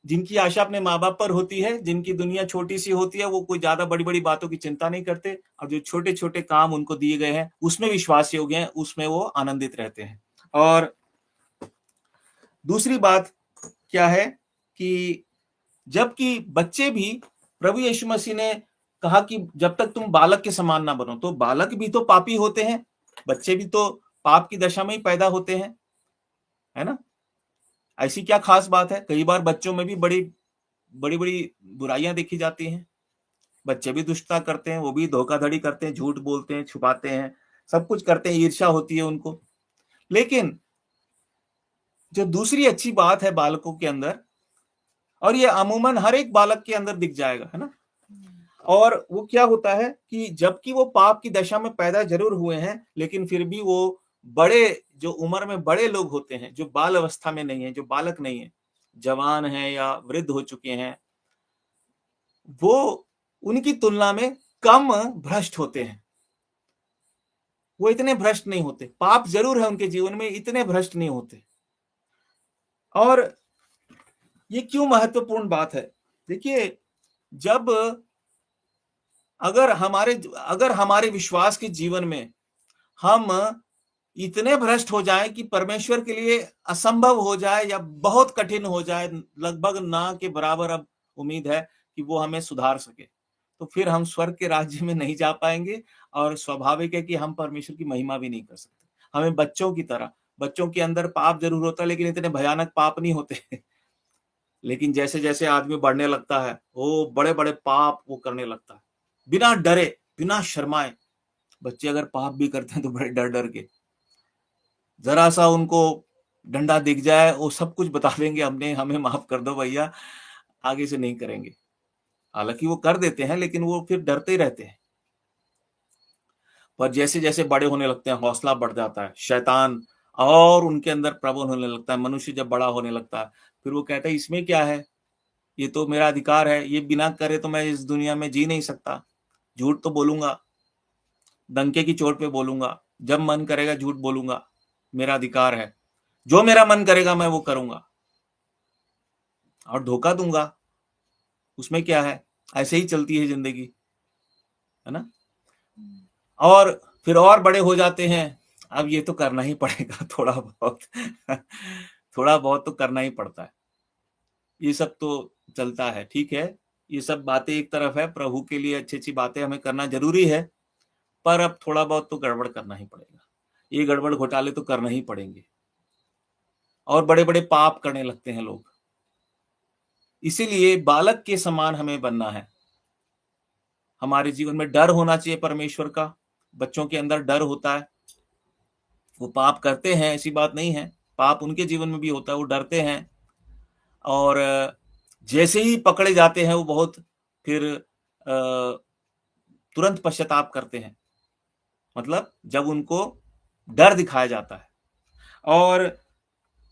जिनकी आशा अपने माँ-बाप पर होती है, जिनकी दुनिया छोटी-सी होती है, वो कोई ज़्यादा बड़ी-बड़ी बातों की चिंता नहीं करते, और जो छोटे-छोटे काम उनको दिए गए हैं, उसमें विश्वास योग्य हैं, उसमें वो आनंदित रहते हैं। और दूसरी बात क्या है कि जबकि बच्चे भी, प्रभु यीशु मसीह ने कहा कि जब तक तुम बालक के समान ना बनो, तो बालक भी तो पापी होते हैं, बच्चे भी तो पाप की दशा में ही पैदा होते हैं, है ना? ऐसी क्या खास बात है? कई बार बच्चों में भी बड़ी-बड़ी बुराइयां देखी जाती हैं। बच्चे भी दुष्टता करते हैं, वो भी धोखाधड़ी करते हैं, झूठ बोलते हैं, छुपाते हैं, सब कुछ करते हैं, ईर्ष्या होती है उनको। लेकिन जो दूसरी अच्छी बात है बालकों के अंदर, और ये अमूमन हर एक बालक के अंदर दिख जाएगा, है ना? और वो क्या होता है कि जबकि वो पाप की दशा में पैदा जरूर हुए हैं, लेकिन फिर भी वो बड़े, जो उम्र में बड़े लोग होते हैं, जो बाल अवस्था में नहीं है, जो बालक नहीं है, जवान है या वृद्ध हो चुके हैं, वो उनकी तुलना में कम भ्रष्ट होते हैं। वो इतने भ्रष्ट नहीं होते, पाप जरूर है उनके जीवन में, इतने भ्रष्ट नहीं होते। और ये क्यों महत्वपूर्ण बात है? देखिए, जब अगर हमारे विश्वास के जीवन में हम इतने भ्रष्ट हो जाएं कि परमेश्वर के लिए असंभव हो जाए या बहुत कठिन हो जाए, लगभग ना के बराबर अब उम्मीद है कि वो हमें सुधार सके, तो फिर हम स्वर्ग के राज्य में नहीं जा पाएंगे, और स्वाभाविक है कि हम परमेश्वर की महिमा भी नहीं कर सकते। हमें बच्चों की तरह, बच्चों के अंदर पाप जरूर होता है, लेकिन इतने भयानक पाप नहीं होते। लेकिन जैसे जैसे आदमी बढ़ने लगता है, वो बड़े बड़े पाप वो करने लगता है, बिना डरे, बिना शर्माए। बच्चे अगर पाप भी करते हैं तो बड़े डर डर के, जरा सा उनको डंडा दिख जाए, वो सब कुछ बता देंगे, हमने हमें माफ कर दो भैया, आगे से नहीं करेंगे। हालांकि वो कर देते हैं, लेकिन वो फिर डरते ही रहते हैं। पर जैसे जैसे बड़े होने लगते हैं, हौसला बढ़ जाता है, शैतान और उनके अंदर प्रबल होने लगता है। मनुष्य जब बड़ा होने लगता है, फिर वो कहता है इसमें क्या है, ये तो मेरा अधिकार है, ये बिना करे तो मैं इस दुनिया में जी नहीं सकता। झूठ तो बोलूंगा, डंके की चोट पे बोलूंगा, जब मन करेगा झूठ बोलूंगा, मेरा अधिकार है, जो मेरा मन करेगा मैं वो करूंगा, और धोखा दूंगा, उसमें क्या है, ऐसे ही चलती है जिंदगी, है ना? और फिर और बड़े हो जाते हैं, अब ये तो करना ही पड़ेगा, थोड़ा बहुत थोड़ा बहुत तो करना ही पड़ता है। ये सब तो चलता है, ठीक है। ये सब बातें एक तरफ है, प्रभु के लिए अच्छी अच्छी बातें हमें करना जरूरी है, पर अब थोड़ा बहुत तो गड़बड़ करना ही पड़ेगा। ये गड़बड़ घोटाले तो करना ही पड़ेंगे, और बड़े बड़े पाप करने लगते हैं लोग। इसीलिए बालक के समान हमें बनना है। हमारे जीवन में डर होना चाहिए परमेश्वर का। बच्चों के अंदर डर होता है, वो पाप करते हैं, ऐसी बात नहीं है, पाप उनके जीवन में भी होता है, वो डरते हैं, और जैसे ही पकड़े जाते हैं वो बहुत फिर तुरंत पश्चाताप करते हैं। मतलब जब उनको डर दिखाया जाता है, और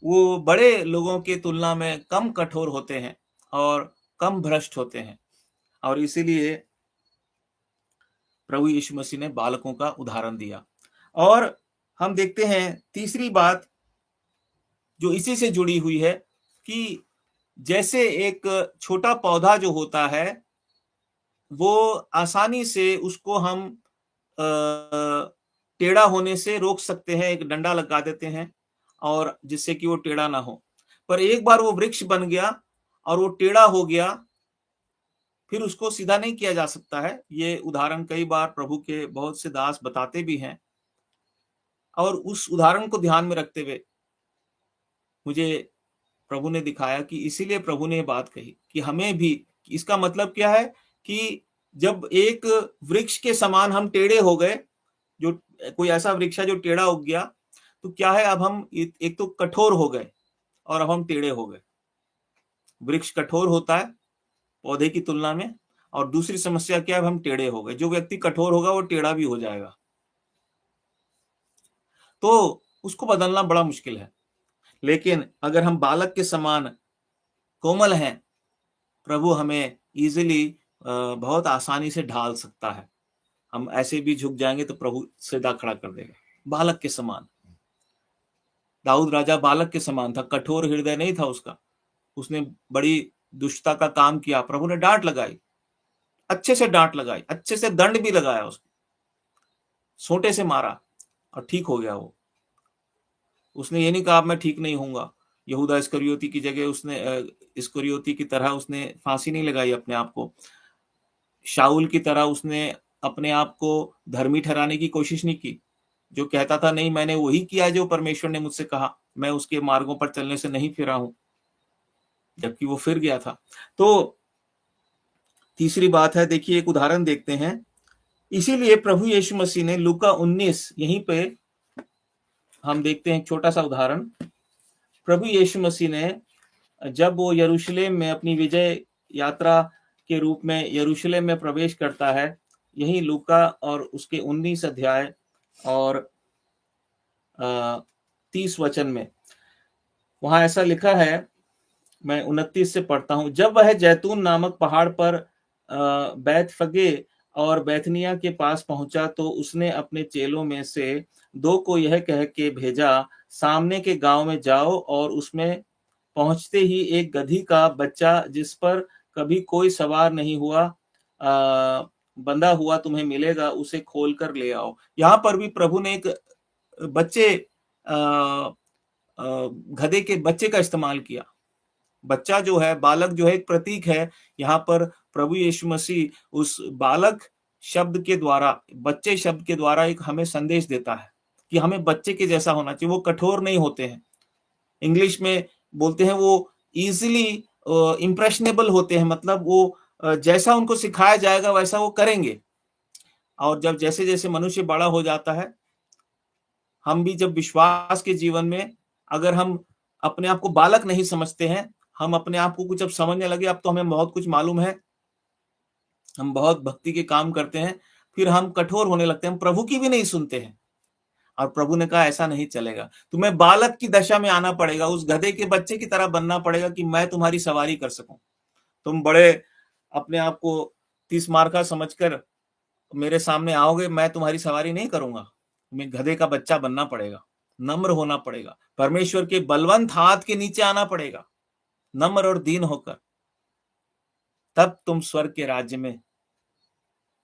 वो बड़े लोगों की तुलना में कम कठोर होते हैं और कम भ्रष्ट होते हैं, और इसीलिए प्रभु यीशु मसीह ने बालकों का उदाहरण दिया। और हम देखते हैं तीसरी बात जो इसी से जुड़ी हुई है, कि जैसे एक छोटा पौधा जो होता है, वो आसानी से उसको हम टेढ़ा होने से रोक सकते हैं, एक डंडा लगा देते हैं, और जिससे कि वो टेढ़ा ना हो। पर एक बार वो वृक्ष बन गया और वो टेढ़ा हो गया, फिर उसको सीधा नहीं किया जा सकता है। ये उदाहरण कई बार प्रभु के बहुत से दास बताते भी हैं, और उस उदाहरण को ध्यान में रखते हुए मुझे प्रभु ने दिखाया कि इसीलिए प्रभु ने ये बात कही कि हमें भी, इसका मतलब क्या है कि जब एक वृक्ष के समान हम टेढ़े हो गए, जो कोई ऐसा वृक्ष है जो टेढ़ा उग गया, तो क्या है, अब हम एक तो कठोर हो गए और अब हम टेढ़े हो गए। वृक्ष कठोर होता है पौधे की तुलना में, और दूसरी समस्या क्या है, अब हम टेढ़े हो गए। जो व्यक्ति कठोर होगा वो टेढ़ा भी हो जाएगा, तो उसको बदलना बड़ा मुश्किल है। लेकिन अगर हम बालक के समान कोमल हैं, प्रभु हमें इजीली बहुत आसानी से ढाल सकता है। हम ऐसे भी झुक जाएंगे तो प्रभु सीधा खड़ा कर देगा, बालक के समान। दाऊद राजा बालक के समान था, कठोर हृदय नहीं था उसका। उसने बड़ी दुष्टता का काम किया, प्रभु ने डांट लगाई, अच्छे से डांट लगाई, अच्छे से दंड भी लगाया, उसको सोंटे से मारा और ठीक हो गया वो। उसने ये नहीं कहा अब मैं ठीक नहीं होऊंगा। यहूदा इस्करियोती की जगह उसने इस्करियोती की तरह उसने फांसी नहीं लगाई अपने आप को। शाऊल की तरह उसने अपने आप को धर्मी ठहराने की कोशिश नहीं की, जो कहता था नहीं मैंने वही किया जो परमेश्वर ने मुझसे कहा, मैं उसके मार्गों पर चलने से नहीं फिरा हूं, जबकि वो फिर गया था। तो तीसरी बात है, देखिए एक उदाहरण देखते हैं। इसीलिए प्रभु यीशु मसीह ने लूका 19, यहीं पे हम देखते हैं एक छोटा सा उदाहरण। प्रभु यीशु मसीह ने जब वो यरूशलेम में अपनी विजय यात्रा के रूप में यरूशलेम में प्रवेश करता है, यही लूका और उसके 19 अध्याय और 30 वचन में वहां ऐसा लिखा है, मैं 29 से पढ़ता हूं। जब वह जैतून नामक पहाड़ पर बैतफगे और बैतनिया के पास पहुंचा, तो उसने अपने चेलों में से 2 को यह कह के भेजा, सामने के गांव में जाओ और उसमें पहुंचते ही एक गधी का बच्चा जिस पर कभी कोई सवार नहीं हुआ बंधा हुआ तुम्हें मिलेगा, उसे खोल कर ले आओ। यहाँ पर भी प्रभु ने एक बच्चे गधे के बच्चे का इस्तेमाल किया। बच्चा जो है, बालक जो है, एक प्रतीक है। यहाँ पर प्रभु यीशु मसीह उस बालक शब्द के द्वारा, बच्चे शब्द के द्वारा एक हमें संदेश देता है कि हमें बच्चे के जैसा होना चाहिए। वो कठोर नहीं होते हैं, इंग्लिश में बोलते हैं वो इजीली इम्प्रेशनेबल होते हैं, मतलब वो जैसा उनको सिखाया जाएगा वैसा वो करेंगे। और जब जैसे जैसे मनुष्य बड़ा हो जाता है, हम भी जब विश्वास के जीवन में अगर हम अपने आप को बालक नहीं समझते हैं, हम अपने आप को कुछ अब समझने लगे, अब तो हमें बहुत कुछ मालूम है, हम बहुत भक्ति के काम करते हैं, फिर हम कठोर होने लगते हैं, हम प्रभु की भी नहीं सुनते हैं। और प्रभु ने कहा ऐसा नहीं चलेगा, तुम्हें बालक की दशा में आना पड़ेगा, उस गधे के बच्चे की तरह बनना पड़ेगा कि मैं तुम्हारी सवारी कर सकूं। तुम बड़े अपने आप को 30 मार्का समझकर मेरे सामने आओगे, मैं तुम्हारी सवारी नहीं करूंगा। तुम्हें गधे का बच्चा बनना पड़ेगा, नम्र होना पड़ेगा, परमेश्वर के बलवंत हाथ के नीचे आना पड़ेगा, नम्र और दीन होकर, तब तुम स्वर्ग के राज्य में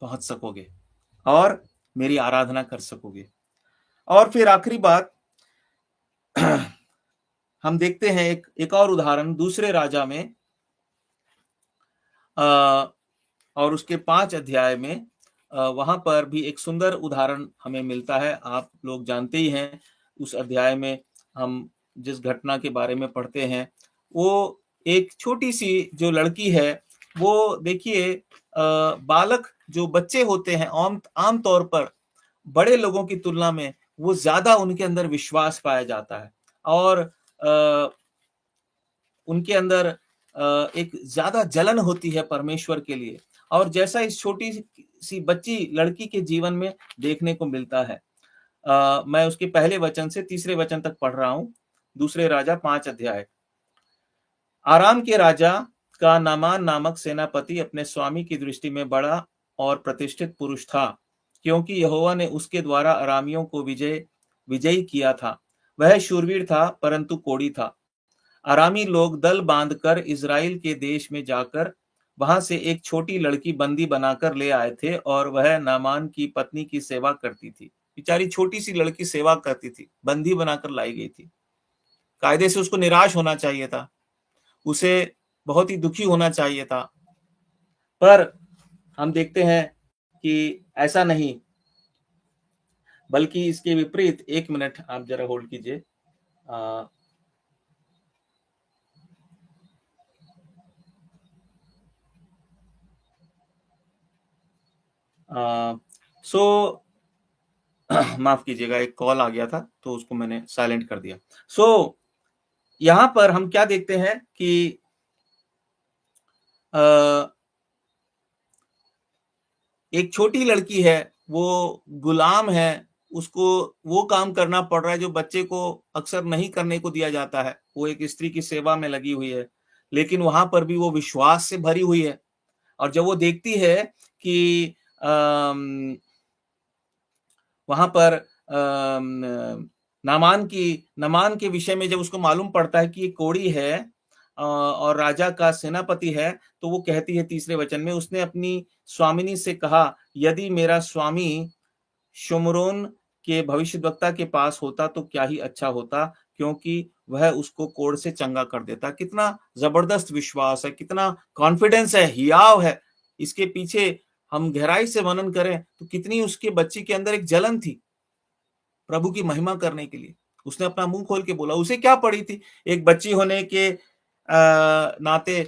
पहुंच सकोगे और मेरी आराधना कर सकोगे। और फिर आखिरी बात हम देखते हैं एक और उदाहरण दूसरे राजा में और उसके 5 अध्याय में वहां पर भी एक सुंदर उदाहरण हमें मिलता है। आप लोग जानते ही हैं, उस अध्याय में हम जिस घटना के बारे में पढ़ते हैं, वो एक छोटी सी जो लड़की है, वो देखिए बालक जो बच्चे होते हैं आम तौर पर बड़े लोगों की तुलना में वो ज्यादा उनके अंदर विश्वास पाया जाता है और उनके अंदर एक ज्यादा जलन होती है परमेश्वर के लिए, और जैसा इस छोटी सी बच्ची लड़की के जीवन में देखने को मिलता है। मैं उसके पहले वचन से तीसरे वचन तक पढ़ रहा हूं। दूसरे राजा 5 अध्याय। आराम के राजा का नामान नामक सेनापति अपने स्वामी की दृष्टि में बड़ा और प्रतिष्ठित पुरुष था, क्योंकि यहोवा ने उसके द्वारा अरामियों को विजयी किया था। वह शूरवीर था परंतु कोढ़ी था। अरामी लोग दल बांधकर इज़राइल के देश में जाकर वहां से एक छोटी लड़की बंदी बनाकर ले आए थे, और वह नामान की पत्नी की सेवा करती थी। बेचारी छोटी सी लड़की सेवा करती थी, बंदी बनाकर लाई गई थी। कायदे से उसको निराश होना चाहिए था, उसे बहुत ही दुखी होना चाहिए था, पर हम देखते हैं कि ऐसा नहीं, बल्कि इसके विपरीत। 1 मिनट आप जरा होल्ड कीजिए। सो माफ कीजिएगा, एक कॉल आ गया था तो उसको मैंने साइलेंट कर दिया। यहाँ पर हम क्या देखते हैं कि अ, एक छोटी लड़की है, वो गुलाम है, उसको वो काम करना पड़ रहा है जो बच्चे को अक्सर नहीं करने को दिया जाता है। वो एक स्त्री की सेवा में लगी हुई है, लेकिन वहाँ पर भी वो विश्वास से भरी हुई है। और जब वो देखती है कि अम, वहाँ पर नामान के विषय में जब उसको मालूम पड़ता है कि ये कोढ़ी है और राजा का सेनापति है, तो वो कहती है तीसरे वचन में, उसने अपनी स्वामिनी से कहा, यदि मेरा स्वामी शुम्रोन के भविष्यद्वक्ता के पास होता तो क्या ही अच्छा होता, क्योंकि वह उसको कोढ़ से चंगा कर देता। कितना जबरदस्त विश्वास है, कितना कॉन्फिडेंस है, हियाव है। इसके पीछे हम गहराई से वर्णन करें तो कितनी उसके बच्चे के अंदर एक जलन थी प्रभु की महिमा करने के लिए। उसने अपना मुंह खोल के बोला, उसे क्या पड़ी थी? एक बच्ची होने के नाते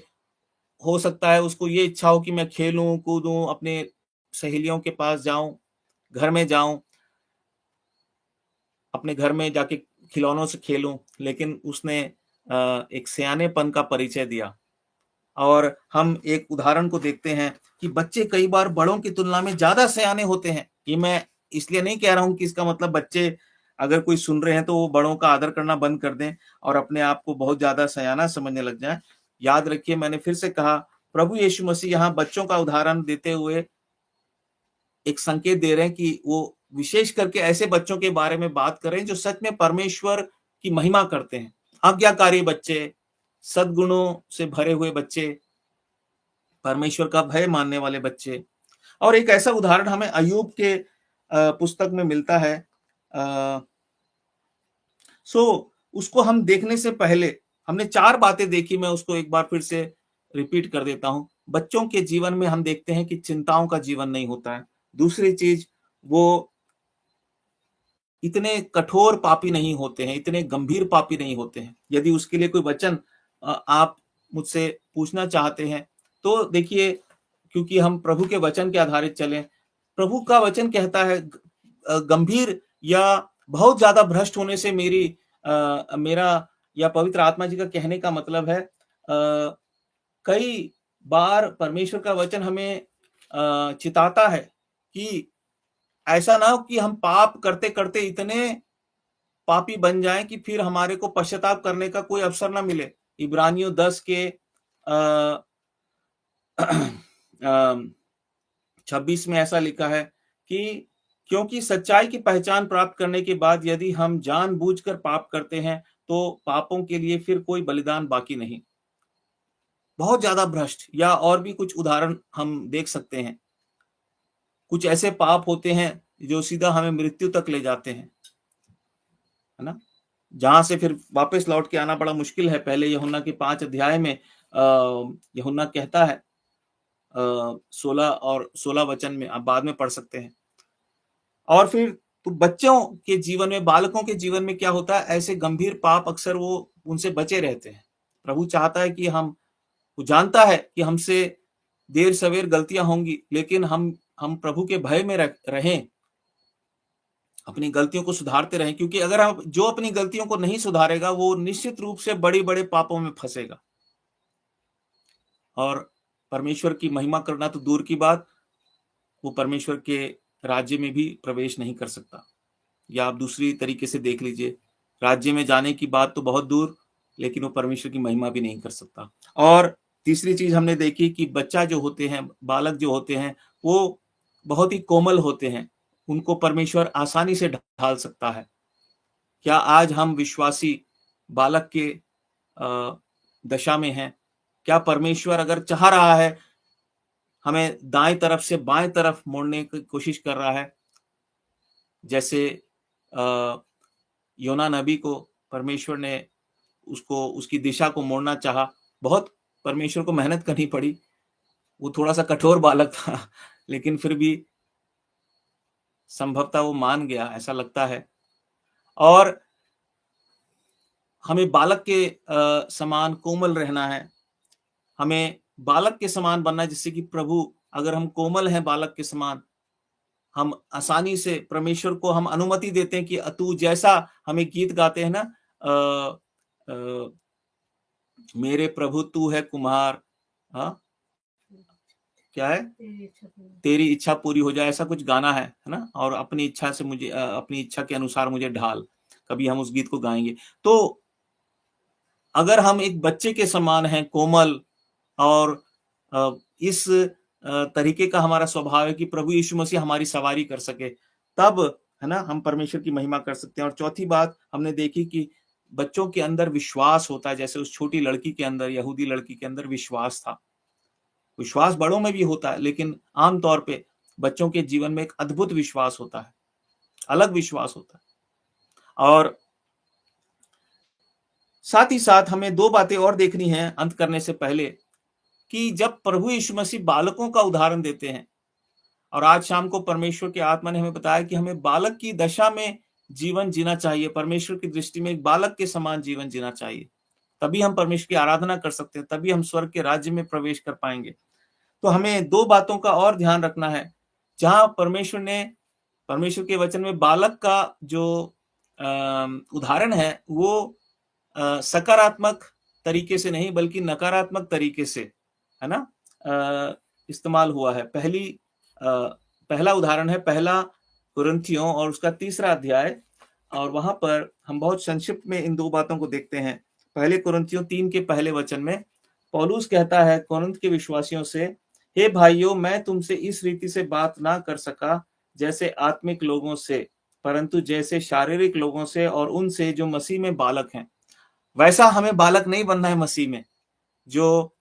हो सकता है उसको ये इच्छा हो कि मैं खेलूं कूदूं, अपने सहेलियों के पास जाऊं, घर में जाऊं, अपने घर में जाके खिलौनों से खेलूं, लेकिन उसने एक सयानेपन का परिचय दिया। और हम एक उदाहरण को देखते हैं कि बच्चे कई बार बड़ों की तुलना में ज्यादा सयाने होते हैं। ये मैं इसलिए नहीं कह रहा हूं कि इसका मतलब बच्चे अगर कोई सुन रहे हैं तो वो बड़ों का आदर करना बंद कर दें और अपने आप को बहुत ज्यादा सयाना समझने लग जाएं। याद रखिए, मैंने फिर से कहा, प्रभु यीशु मसीह यहाँ बच्चों का उदाहरण देते हुए एक संकेत दे रहे हैं कि वो विशेष करके ऐसे बच्चों के बारे में बात करें जो सच में परमेश्वर की महिमा करते हैं। आज्ञाकारी बच्चे, सद्गुणों से भरे हुए बच्चे, परमेश्वर का भय मानने वाले बच्चे। और एक ऐसा उदाहरण हमें अय्यूब के पुस्तक में मिलता है। उसको हम देखने से पहले हमने 4 बातें देखी, मैं उसको एक बार फिर से रिपीट कर देता हूं। बच्चों के जीवन में हम देखते हैं कि चिंताओं का जीवन नहीं होता है। दूसरी चीज, वो इतने कठोर पापी नहीं होते हैं, इतने गंभीर पापी नहीं होते हैं। यदि उसके लिए कोई वचन आप मुझसे पूछना चाहते हैं तो देखिए, क्योंकि हम प्रभु के वचन के आधारित चलें, प्रभु का वचन कहता है गंभीर या बहुत ज्यादा भ्रष्ट होने से मेरा या पवित्र आत्मा जी का कहने का मतलब है, कई बार परमेश्वर का वचन हमें चिताता है कि ऐसा ना हो कि हम पाप करते करते इतने पापी बन जाएं कि फिर हमारे को पश्चाताप करने का कोई अवसर ना मिले। इब्रानियों 10 के 26 में ऐसा लिखा है कि क्योंकि सच्चाई की पहचान प्राप्त करने के बाद यदि हम जानबूझकर पाप करते हैं तो पापों के लिए फिर कोई बलिदान बाकी नहीं। बहुत ज्यादा भ्रष्ट, या और भी कुछ उदाहरण हम देख सकते हैं। कुछ ऐसे पाप होते हैं जो सीधा हमें मृत्यु तक ले जाते हैं, है ना, जहां से फिर वापस लौट के आना बड़ा मुश्किल है। पहले यूहन्ना के 5 अध्याय में यूहन्ना कहता है 16 और 16 वचन में, आप बाद में पढ़ सकते हैं। और फिर तो बच्चों के जीवन में, बालकों के जीवन में क्या होता है, ऐसे गंभीर पाप अक्सर वो उनसे बचे रहते हैं। प्रभु चाहता है कि वो जानता है कि हमसे देर सवेर गलतियां होंगी, लेकिन हम प्रभु के भय में रहें, अपनी गलतियों को सुधारते रहें, क्योंकि अगर हम जो अपनी गलतियों को नहीं सुधारेगा वो निश्चित रूप से बड़े बड़े पापों में फंसेगा और परमेश्वर की महिमा करना तो दूर की बात, वो परमेश्वर के राज्य में भी प्रवेश नहीं कर सकता। या आप दूसरी तरीके से देख लीजिए, राज्य में जाने की बात तो बहुत दूर, लेकिन वो परमेश्वर की महिमा भी नहीं कर सकता। और तीसरी चीज हमने देखी कि बच्चा जो होते हैं, बालक जो होते हैं, वो बहुत ही कोमल होते हैं, उनको परमेश्वर आसानी से ढाल सकता है। क्या आज हम विश्वासी बालक के दशा में हैं? क्या परमेश्वर अगर चाह रहा है हमें दाएं तरफ से बाएं तरफ मोड़ने की कोशिश कर रहा है, जैसे योना नबी को परमेश्वर ने उसकी दिशा को मोड़ना चाहा, बहुत परमेश्वर को मेहनत करनी पड़ी, वो थोड़ा सा कठोर बालक था लेकिन फिर भी संभवतः वो मान गया, ऐसा लगता है। और हमें बालक के समान कोमल रहना है, हमें बालक के समान बनना है, जिससे कि प्रभु, अगर हम कोमल हैं बालक के समान, हम आसानी से परमेश्वर को हम अनुमति देते हैं कि तू जैसा हमें गीत गाते हैं ना, अ, मेरे प्रभु तू है कुम्हार, हाँ क्या है, तेरी इच्छा पूरी हो जाए, ऐसा कुछ गाना है ना, और अपनी इच्छा से मुझे अपनी इच्छा के अनुसार मुझे ढाल, कभी हम उस गीत को गाएंगे। तो अगर हम एक बच्चे के समान हैं, कोमल, और इस तरीके का हमारा स्वभाव है कि प्रभु यीशु मसीह हमारी सवारी कर सके, तब है ना हम परमेश्वर की महिमा कर सकते हैं। और चौथी बात हमने देखी कि बच्चों के अंदर विश्वास होता है, जैसे उस छोटी लड़की के अंदर, यहूदी लड़की के अंदर विश्वास था। विश्वास बड़ों में भी होता है, लेकिन आमतौर पे बच्चों के जीवन में एक अद्भुत विश्वास होता है, अलग विश्वास होता है। और साथ ही साथ हमें दो बातें और देखनी है अंत करने से पहले, कि जब प्रभु यीशु मसीह बालकों का उदाहरण देते हैं, और आज शाम को परमेश्वर की आत्मा ने हमें बताया कि हमें बालक की दशा में जीवन जीना चाहिए, परमेश्वर की दृष्टि में एक बालक के समान जीवन जीना चाहिए, तभी हम परमेश्वर की आराधना कर सकते हैं, तभी हम स्वर्ग के राज्य में प्रवेश कर पाएंगे। तो हमें दो बातों का और ध्यान रखना है। जहां परमेश्वर के वचन में बालक का जो उदाहरण है, वो सकारात्मक तरीके से नहीं बल्कि नकारात्मक तरीके से, है ना, इस्तेमाल हुआ है। पहला उदाहरण है पहला कुरिन्थियों और उसका 3रा अध्याय, और वहां पर हम बहुत संक्षिप्त में इन दो बातों को देखते हैं। पहले कुरिन्थियों 3 के पहले वचन में पौलुस कहता है कुरिन्थ के विश्वासियों से, हे भाइयों, मैं तुमसे इस रीति से बात ना कर सका जैसे आत्मिक लोगों से, परंतु जैसे शारीरिक लोगों से और उनसे जो मसीह में बालक हैं। वैसा हमें बालक नहीं बनना है मसीह में जो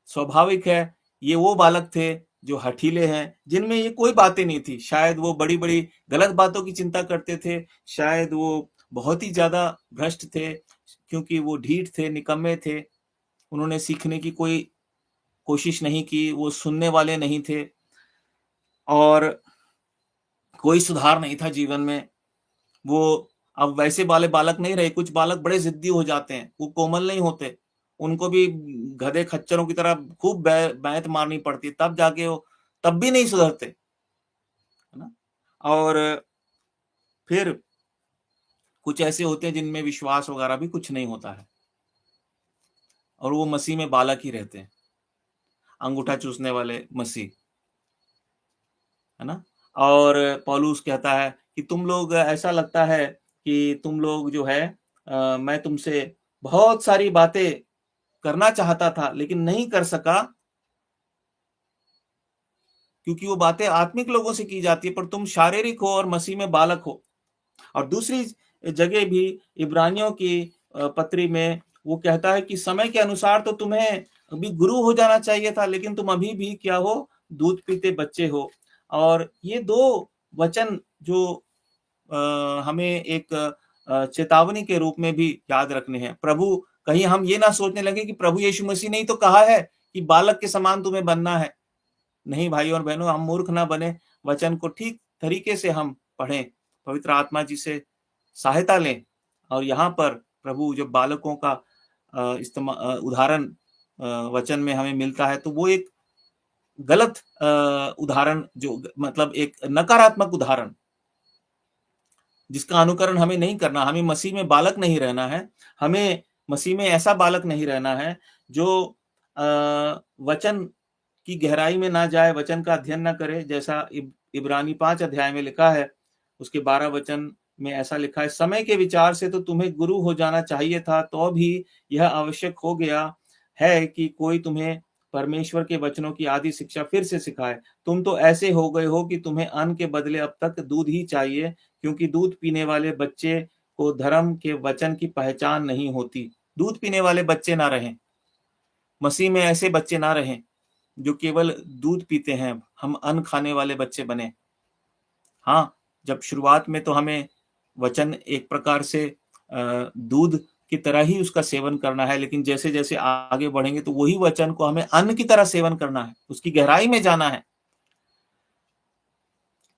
स्वाभाविक है। ये वो बालक थे जो हठीले हैं, जिनमें ये कोई बातें नहीं थी। शायद वो बड़ी बड़ी गलत बातों की चिंता करते थे, शायद वो बहुत ही ज्यादा भ्रष्ट थे, क्योंकि वो ढीठ थे, निकम्मे थे, उन्होंने सीखने की कोई कोशिश नहीं की, वो सुनने वाले नहीं थे, और कोई सुधार नहीं था जीवन में। वो अब वैसे वाले बालक नहीं रहे। कुछ बालक बड़े जिद्दी हो जाते हैं, वो कोमल नहीं होते, उनको भी गधे खच्चरों की तरह खूब बैंत मारनी पड़ती है, तब जाके वो तब भी नहीं सुधरते, है ना। और फिर कुछ ऐसे होते हैं जिनमें विश्वास वगैरह भी कुछ नहीं होता है, और वो मसीह में बालक ही रहते हैं, अंगूठा चूसने वाले मसीह, है ना। और पौलुस कहता है कि तुम लोग, ऐसा लगता है कि तुम लोग जो है, मैं तुमसे बहुत सारी बातें करना चाहता था लेकिन नहीं कर सका, क्योंकि वो बातें आत्मिक लोगों से की जाती है, पर तुम शारीरिक हो और मसीह में बालक हो। और दूसरी जगह भी इब्रानियों की पत्री में वो कहता है कि समय के अनुसार तो तुम्हें अभी गुरु हो जाना चाहिए था, लेकिन तुम अभी भी क्या हो, दूध पीते बच्चे हो। और ये दो वचन जो हमें एक चेतावनी के रूप में भी याद रखने हैं। प्रभु, कहीं हम ये ना सोचने लगे कि प्रभु यीशु मसीह ने ही तो कहा है कि बालक के समान तुम्हें बनना है। नहीं भाइयों और बहनों, हम मूर्ख ना बने, वचन को ठीक तरीके से हम पढ़ें, पवित्र आत्मा जी से सहायता लें। और यहाँ पर प्रभु जब बालकों का उदाहरण वचन में हमें मिलता है, तो वो एक गलत उदाहरण, जो मतलब एक नकारात्मक उदाहरण, जिसका अनुकरण हमें नहीं करना। हमें मसीह में बालक नहीं रहना है, हमें मसीह में ऐसा बालक नहीं रहना है जो वचन की गहराई में ना जाए, वचन का अध्ययन ना करे। जैसा इब्रानी 5 अध्याय में लिखा है, उसके 12 वचन में ऐसा लिखा है, समय के विचार से तो तुम्हें गुरु हो जाना चाहिए था, तो भी यह आवश्यक हो गया है कि कोई तुम्हें परमेश्वर के वचनों की आदि शिक्षा फिर से सिखाए। तुम तो ऐसे हो गए हो कि तुम्हें अन्न के बदले अब तक दूध ही चाहिए, क्योंकि दूध पीने वाले बच्चे को धर्म के वचन की पहचान नहीं होती। दूध पीने वाले बच्चे ना रहें, मसीह में ऐसे बच्चे ना रहें जो केवल दूध पीते हैं, हम अन्न खाने वाले बच्चे बने। हाँ, जब शुरुआत में तो हमें वचन एक प्रकार से दूध की तरह ही उसका सेवन करना है, लेकिन जैसे-जैसे आगे बढ़ेंगे तो वही वचन को हमें अन्न की तरह सेवन करना है, उसकी गहराई में जाना है।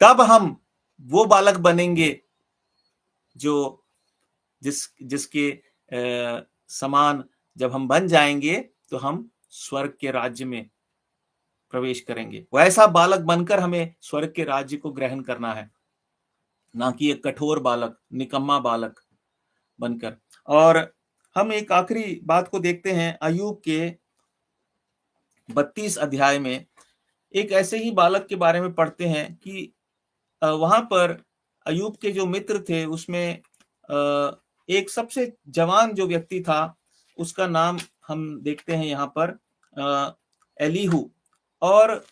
तब हम वो बालक बनेंगे जो जिसके समान जब हम बन जाएंगे, तो हम स्वर्ग के राज्य में प्रवेश करेंगे। वैसा बालक बनकर हमें स्वर्ग के राज्य को ग्रहण करना है, ना कि एक कठोर बालक, निकम्मा बालक बनकर। और हम एक आखिरी बात को देखते हैं अय्यूब के 32 अध्याय में। एक ऐसे ही बालक के बारे में पढ़ते हैं कि वहां पर अय्यूब के जो मित्र थे उसमें एक सबसे जवान जो व्यक्ति था उसका नाम हम देखते हैं यहाँ पर एलीहू। और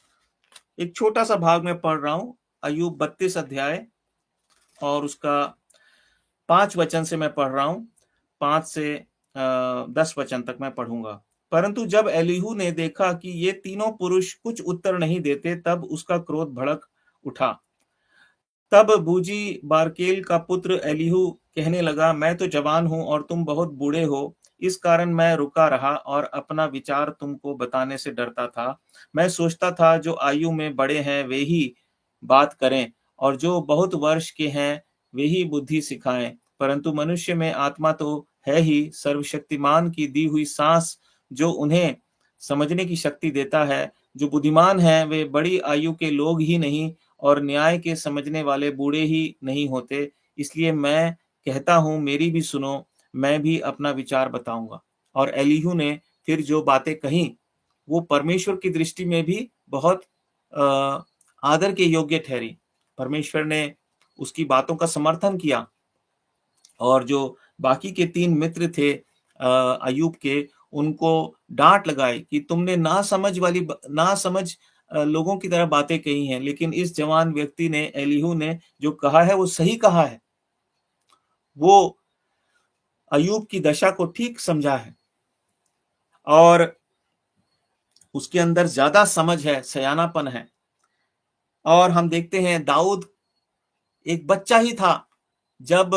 एक छोटा सा भाग में पढ़ रहा हूं, अय्यूब 32 अध्याय और उसका 5 वचन से मैं पढ़ रहा हूं, 5 से 10 वचन तक मैं पढ़ूंगा। परंतु जब एलीहू ने देखा कि ये तीनों पुरुष कुछ उत्तर नहीं देते, तब उसका क्रोध भड़क उठा। तब बूजी बारकेल का पुत्र एलीहू कहने लगा, मैं तो जवान हूं और तुम बहुत बूढ़े हो, इस कारण मैं रुका रहा और अपना विचार तुमको बताने से डरता था। मैं सोचता था जो आयु में बड़े हैं वे ही बात करें और जो बहुत वर्ष के हैं वे ही बुद्धि सिखाएं। परंतु मनुष्य में आत्मा तो है ही, सर्वशक्तिमान की दी हुई सांस जो उन्हें समझने की शक्ति देता है। जो बुद्धिमान है वे बड़ी आयु के लोग ही नहीं और न्याय के समझने वाले बूढ़े ही नहीं होते। इसलिए मैं कहता हूं, मेरी भी सुनो, मैं भी अपना विचार बताऊंगा। और एलीहू ने फिर जो बातें कही वो परमेश्वर की दृष्टि में भी बहुत आदर के योग्य ठहरी। परमेश्वर ने उसकी बातों का समर्थन किया। और जो बाकी के 3 मित्र थे अय्यूब के, उनको डांट लगाई कि तुमने ना समझ लोगों की तरह बातें कही हैं, लेकिन इस जवान व्यक्ति ने, एलीहू ने जो कहा है वो सही कहा है। वो अय्यूब की दशा को ठीक समझा है और उसके अंदर ज्यादा समझ है, सयानापन है। और हम देखते हैं दाऊद एक बच्चा ही था जब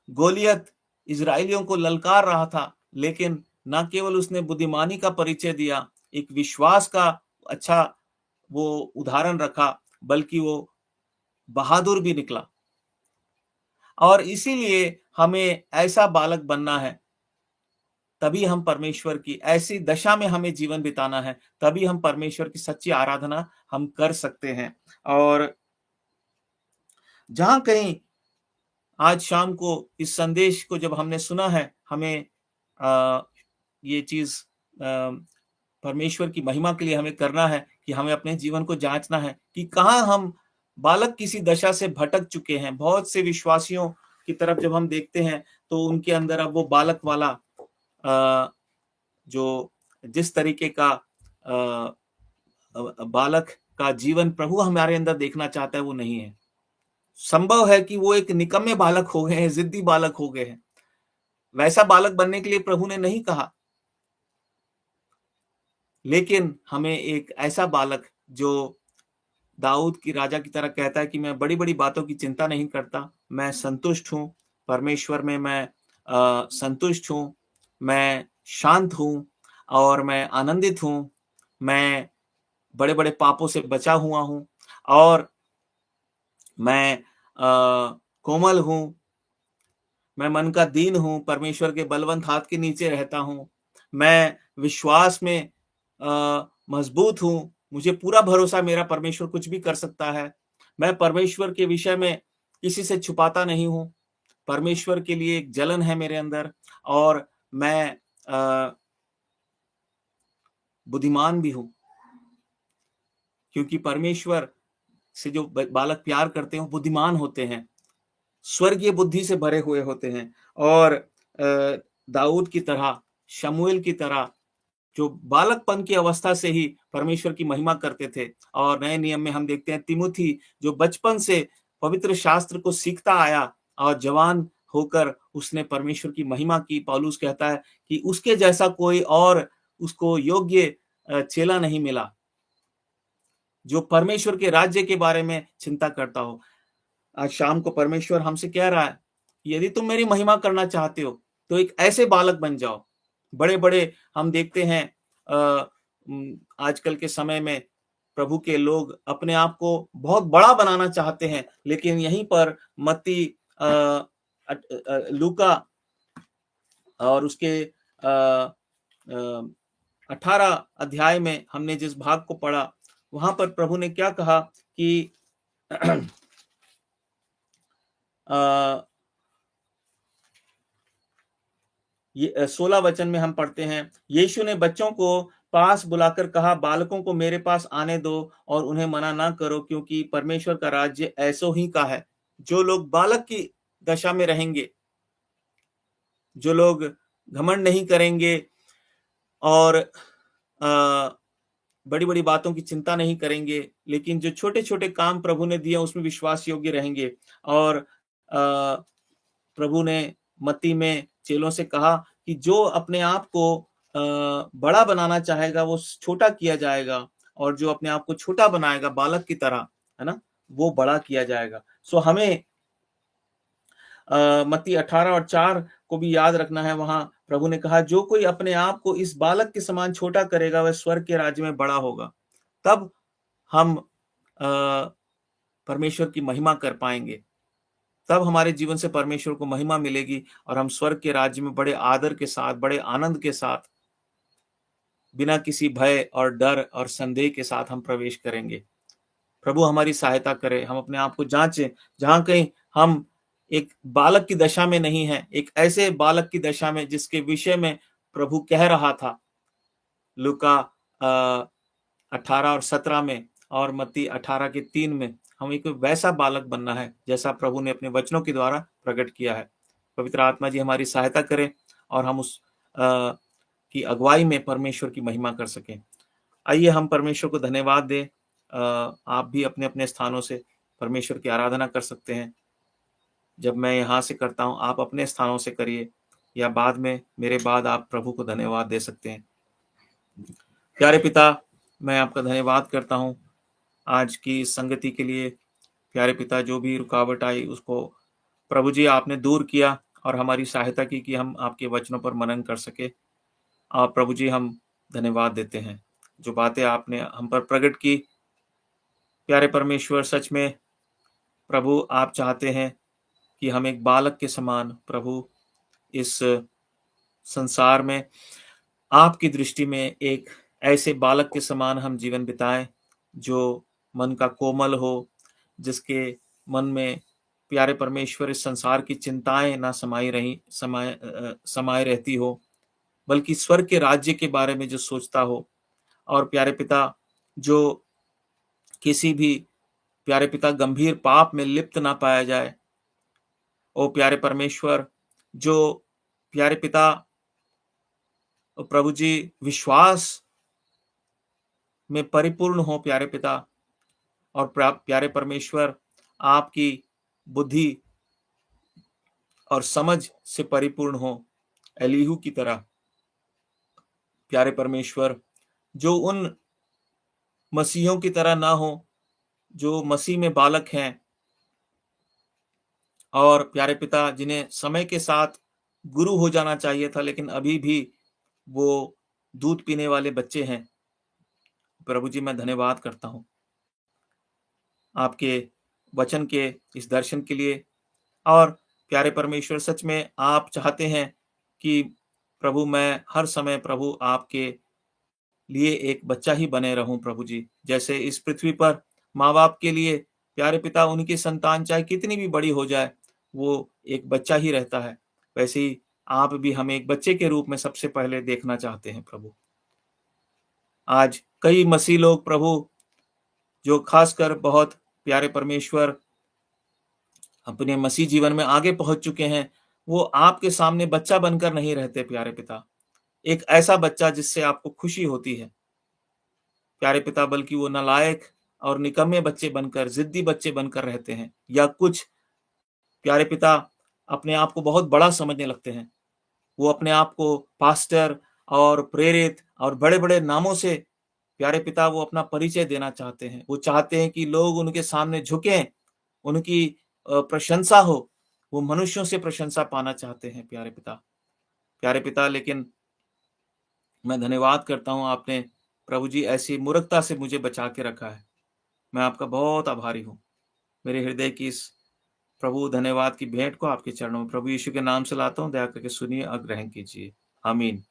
गोलियत इजराइलियों को ललकार रहा था, लेकिन न केवल उसने बुद्धिमानी का परिचय दिया, एक विश्वास का अच्छा वो उदाहरण रखा, बल्कि वो बहादुर भी निकला। और इसीलिए हमें ऐसा बालक बनना है, तभी हम परमेश्वर की ऐसी दशा में हमें जीवन बिताना है, तभी हम परमेश्वर की सच्ची आराधना हम कर सकते हैं। और जहां कहीं आज शाम को इस संदेश को जब हमने सुना है, हमें ये चीज परमेश्वर की महिमा के लिए हमें करना है कि हमें अपने जीवन को जांचना है कि कहाँ हम बालक किसी दशा से भटक चुके हैं। बहुत से विश्वासियों की तरफ जब हम देखते हैं तो उनके अंदर अब वो बालक वाला जो जिस तरीके का बालक का जीवन प्रभु हमारे अंदर देखना चाहता है वो नहीं है। संभव है कि वो एक निकम्मे बालक हो गए हैं, जिद्दी बालक हो गए हैं। वैसा बालक बनने के लिए प्रभु ने नहीं कहा, लेकिन हमें एक ऐसा बालक जो दाऊद की राजा की तरह कहता है कि मैं बड़ी बड़ी बातों की चिंता नहीं करता, मैं संतुष्ट हूं परमेश्वर में, मैं संतुष्ट हूं, मैं शांत हूं और मैं आनंदित हूं, मैं बड़े बड़े पापों से बचा हुआ हूं और मैं कोमल हूं, मैं मन का दीन हूं, परमेश्वर के बलवंत हाथ के नीचे रहता हूं, मैं विश्वास में मजबूत हूं, मुझे पूरा भरोसा मेरा परमेश्वर कुछ भी कर सकता है। मैं परमेश्वर के विषय में किसी से छुपाता नहीं हूं, परमेश्वर के लिए एक जलन है मेरे अंदर और मैं बुद्धिमान भी हूं, क्योंकि परमेश्वर से जो बालक प्यार करते हैं वो बुद्धिमान होते हैं, स्वर्गीय बुद्धि से भरे हुए होते हैं। और दाऊद की तरह, शमूएल की तरह जो बालकपन की अवस्था से ही परमेश्वर की महिमा करते थे। और नए नियम में हम देखते हैं तिमुथी जो बचपन से पवित्र शास्त्र को सीखता आया और जवान होकर उसने परमेश्वर की महिमा की। पौलुस कहता है कि उसके जैसा कोई और उसको योग्य चेला नहीं मिला जो परमेश्वर के राज्य के बारे में चिंता करता हो। आज शाम को परमेश्वर हमसे कह रहा है, यदि तुम मेरी महिमा करना चाहते हो तो एक ऐसे बालक बन जाओ। बड़े बड़े हम देखते हैं आजकल के समय में प्रभु के लोग अपने आप को बहुत बड़ा बनाना चाहते हैं, लेकिन यहीं पर मत्ती लूका और उसके 18 अध्याय में हमने जिस भाग को पढ़ा वहां पर प्रभु ने क्या कहा कि 16 वचन में हम पढ़ते हैं, यीशु ने बच्चों को पास बुलाकर कहा, बालकों को मेरे पास आने दो और उन्हें मना ना करो, क्योंकि परमेश्वर का राज्य ऐसों ही का है। जो लोग बालक की दशा में रहेंगे, जो लोग घमंड नहीं करेंगे और बड़ी-बड़ी बातों की चिंता नहीं करेंगे, लेकिन जो छोटे-छोटे काम प्रभु ने दिए उसमें विश्वास योग्य रहेंगे। और प्रभु ने मत्ती में चेलों से कहा कि जो अपने आप को बड़ा बनाना चाहेगा वो छोटा किया जाएगा, और जो अपने आप को छोटा बनाएगा बालक की तरह, है ना, वो बड़ा किया जाएगा। सो हमें मत्ती 18 और 4 को भी याद रखना है। वहां प्रभु ने कहा, जो कोई अपने आप को इस बालक के समान छोटा करेगा वह स्वर्ग के राज्य में बड़ा होगा। तब हम परमेश्वर की महिमा कर पाएंगे, तब हमारे जीवन से परमेश्वर को महिमा मिलेगी और हम स्वर्ग के राज्य में बड़े आदर के साथ, बड़े आनंद के साथ, बिना किसी भय और डर और संदेह के साथ हम प्रवेश करेंगे। प्रभु हमारी सहायता करे, हम अपने आप को जांचें, जहां कहीं हम एक बालक की दशा में नहीं है, एक ऐसे बालक की दशा में जिसके विषय में प्रभु कह रहा था लूका 18 और 17 में और मत्ती 18 के 3 में, हम एक वैसा बालक बनना है जैसा प्रभु ने अपने वचनों के द्वारा प्रकट किया है। पवित्र आत्मा जी हमारी सहायता करें और हम उस की अगुवाई में परमेश्वर की महिमा कर सकें। आइए हम परमेश्वर को धन्यवाद दें। आप भी अपने अपने स्थानों से परमेश्वर की आराधना कर सकते हैं। जब मैं यहाँ से करता हूँ, आप अपने स्थानों से करिए, या बाद में मेरे बाद आप प्रभु को धन्यवाद दे सकते हैं। प्यारे पिता, मैं आपका धन्यवाद करता हूँ आज की संगति के लिए। प्यारे पिता, जो भी रुकावट आई उसको प्रभु जी आपने दूर किया और हमारी सहायता की कि हम आपके वचनों पर मनन कर सके। आप प्रभु जी, हम धन्यवाद देते हैं जो बातें आपने हम पर प्रकट की। प्यारे परमेश्वर, सच में प्रभु आप चाहते हैं कि हम एक बालक के समान प्रभु इस संसार में आपकी दृष्टि में एक ऐसे बालक के समान हम जीवन बिताएं जो मन का कोमल हो, जिसके मन में प्यारे परमेश्वर इस संसार की चिंताएं ना समाये रहती हो, बल्कि स्वर्ग के राज्य के बारे में जो सोचता हो। और प्यारे पिता, जो किसी भी प्यारे पिता गंभीर पाप में लिप्त ना पाया जाए। ओ प्यारे परमेश्वर, जो प्यारे पिता प्रभु जी विश्वास में परिपूर्ण हो प्यारे पिता, और प्यारे परमेश्वर आपकी बुद्धि और समझ से परिपूर्ण हो एलीहू की तरह। प्यारे परमेश्वर, जो उन मसीहों की तरह ना हो जो मसीह में बालक हैं, और प्यारे पिता जिन्हें समय के साथ गुरु हो जाना चाहिए था लेकिन अभी भी वो दूध पीने वाले बच्चे हैं। प्रभु जी, मैं धन्यवाद करता हूँ आपके वचन के इस दर्शन के लिए। और प्यारे परमेश्वर, सच में आप चाहते हैं कि प्रभु मैं हर समय प्रभु आपके लिए एक बच्चा ही बने रहूं। प्रभु जी, जैसे इस पृथ्वी पर माँ बाप के लिए प्यारे पिता उनकी संतान चाहे कितनी भी बड़ी हो जाए वो एक बच्चा ही रहता है, वैसे ही आप भी हमें एक बच्चे के रूप में सबसे पहले देखना चाहते हैं। प्रभु, आज कई मसीह लोग प्रभु, जो खासकर बहुत प्यारे परमेश्वर अपने मसीह जीवन में आगे पहुंच चुके हैं, वो आपके सामने बच्चा बनकर नहीं रहते प्यारे पिता, एक ऐसा बच्चा जिससे आपको खुशी होती है प्यारे पिता, बल्कि वो नालायक और निकम्मे बच्चे बनकर, जिद्दी बच्चे बनकर रहते हैं, या कुछ प्यारे पिता अपने आप को बहुत बड़ा समझने लगते हैं। वो अपने आप को पास्टर और प्रेरित और बड़े-बड़े नामों से प्यारे पिता वो अपना परिचय देना चाहते हैं। वो चाहते हैं कि लोग उनके सामने झुकें, उनकी प्रशंसा हो, वो मनुष्यों से प्रशंसा पाना चाहते हैं प्यारे पिता, लेकिन मैं धन्यवाद करता हूँ आपने प्रभु जी ऐसी मूर्खता से मुझे बचा के रखा है। मैं आपका बहुत आभारी हूँ। मेरे हृदय की इस प्रभु धन्यवाद की भेंट को आपके चरणों में प्रभु यीशु के नाम से लाता हूँ, दया करके सुनिए और ग्रहण कीजिए। आमीन।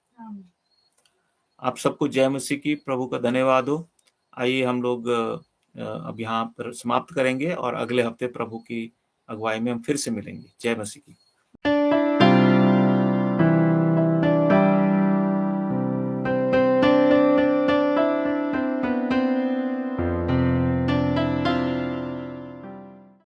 आप सबको जय मसीह की। प्रभु का धन्यवाद हो। आइए हम लोग अब यहाँ पर समाप्त करेंगे और अगले हफ्ते प्रभु की अगुवाई में हम फिर से मिलेंगे। जय मसीह की।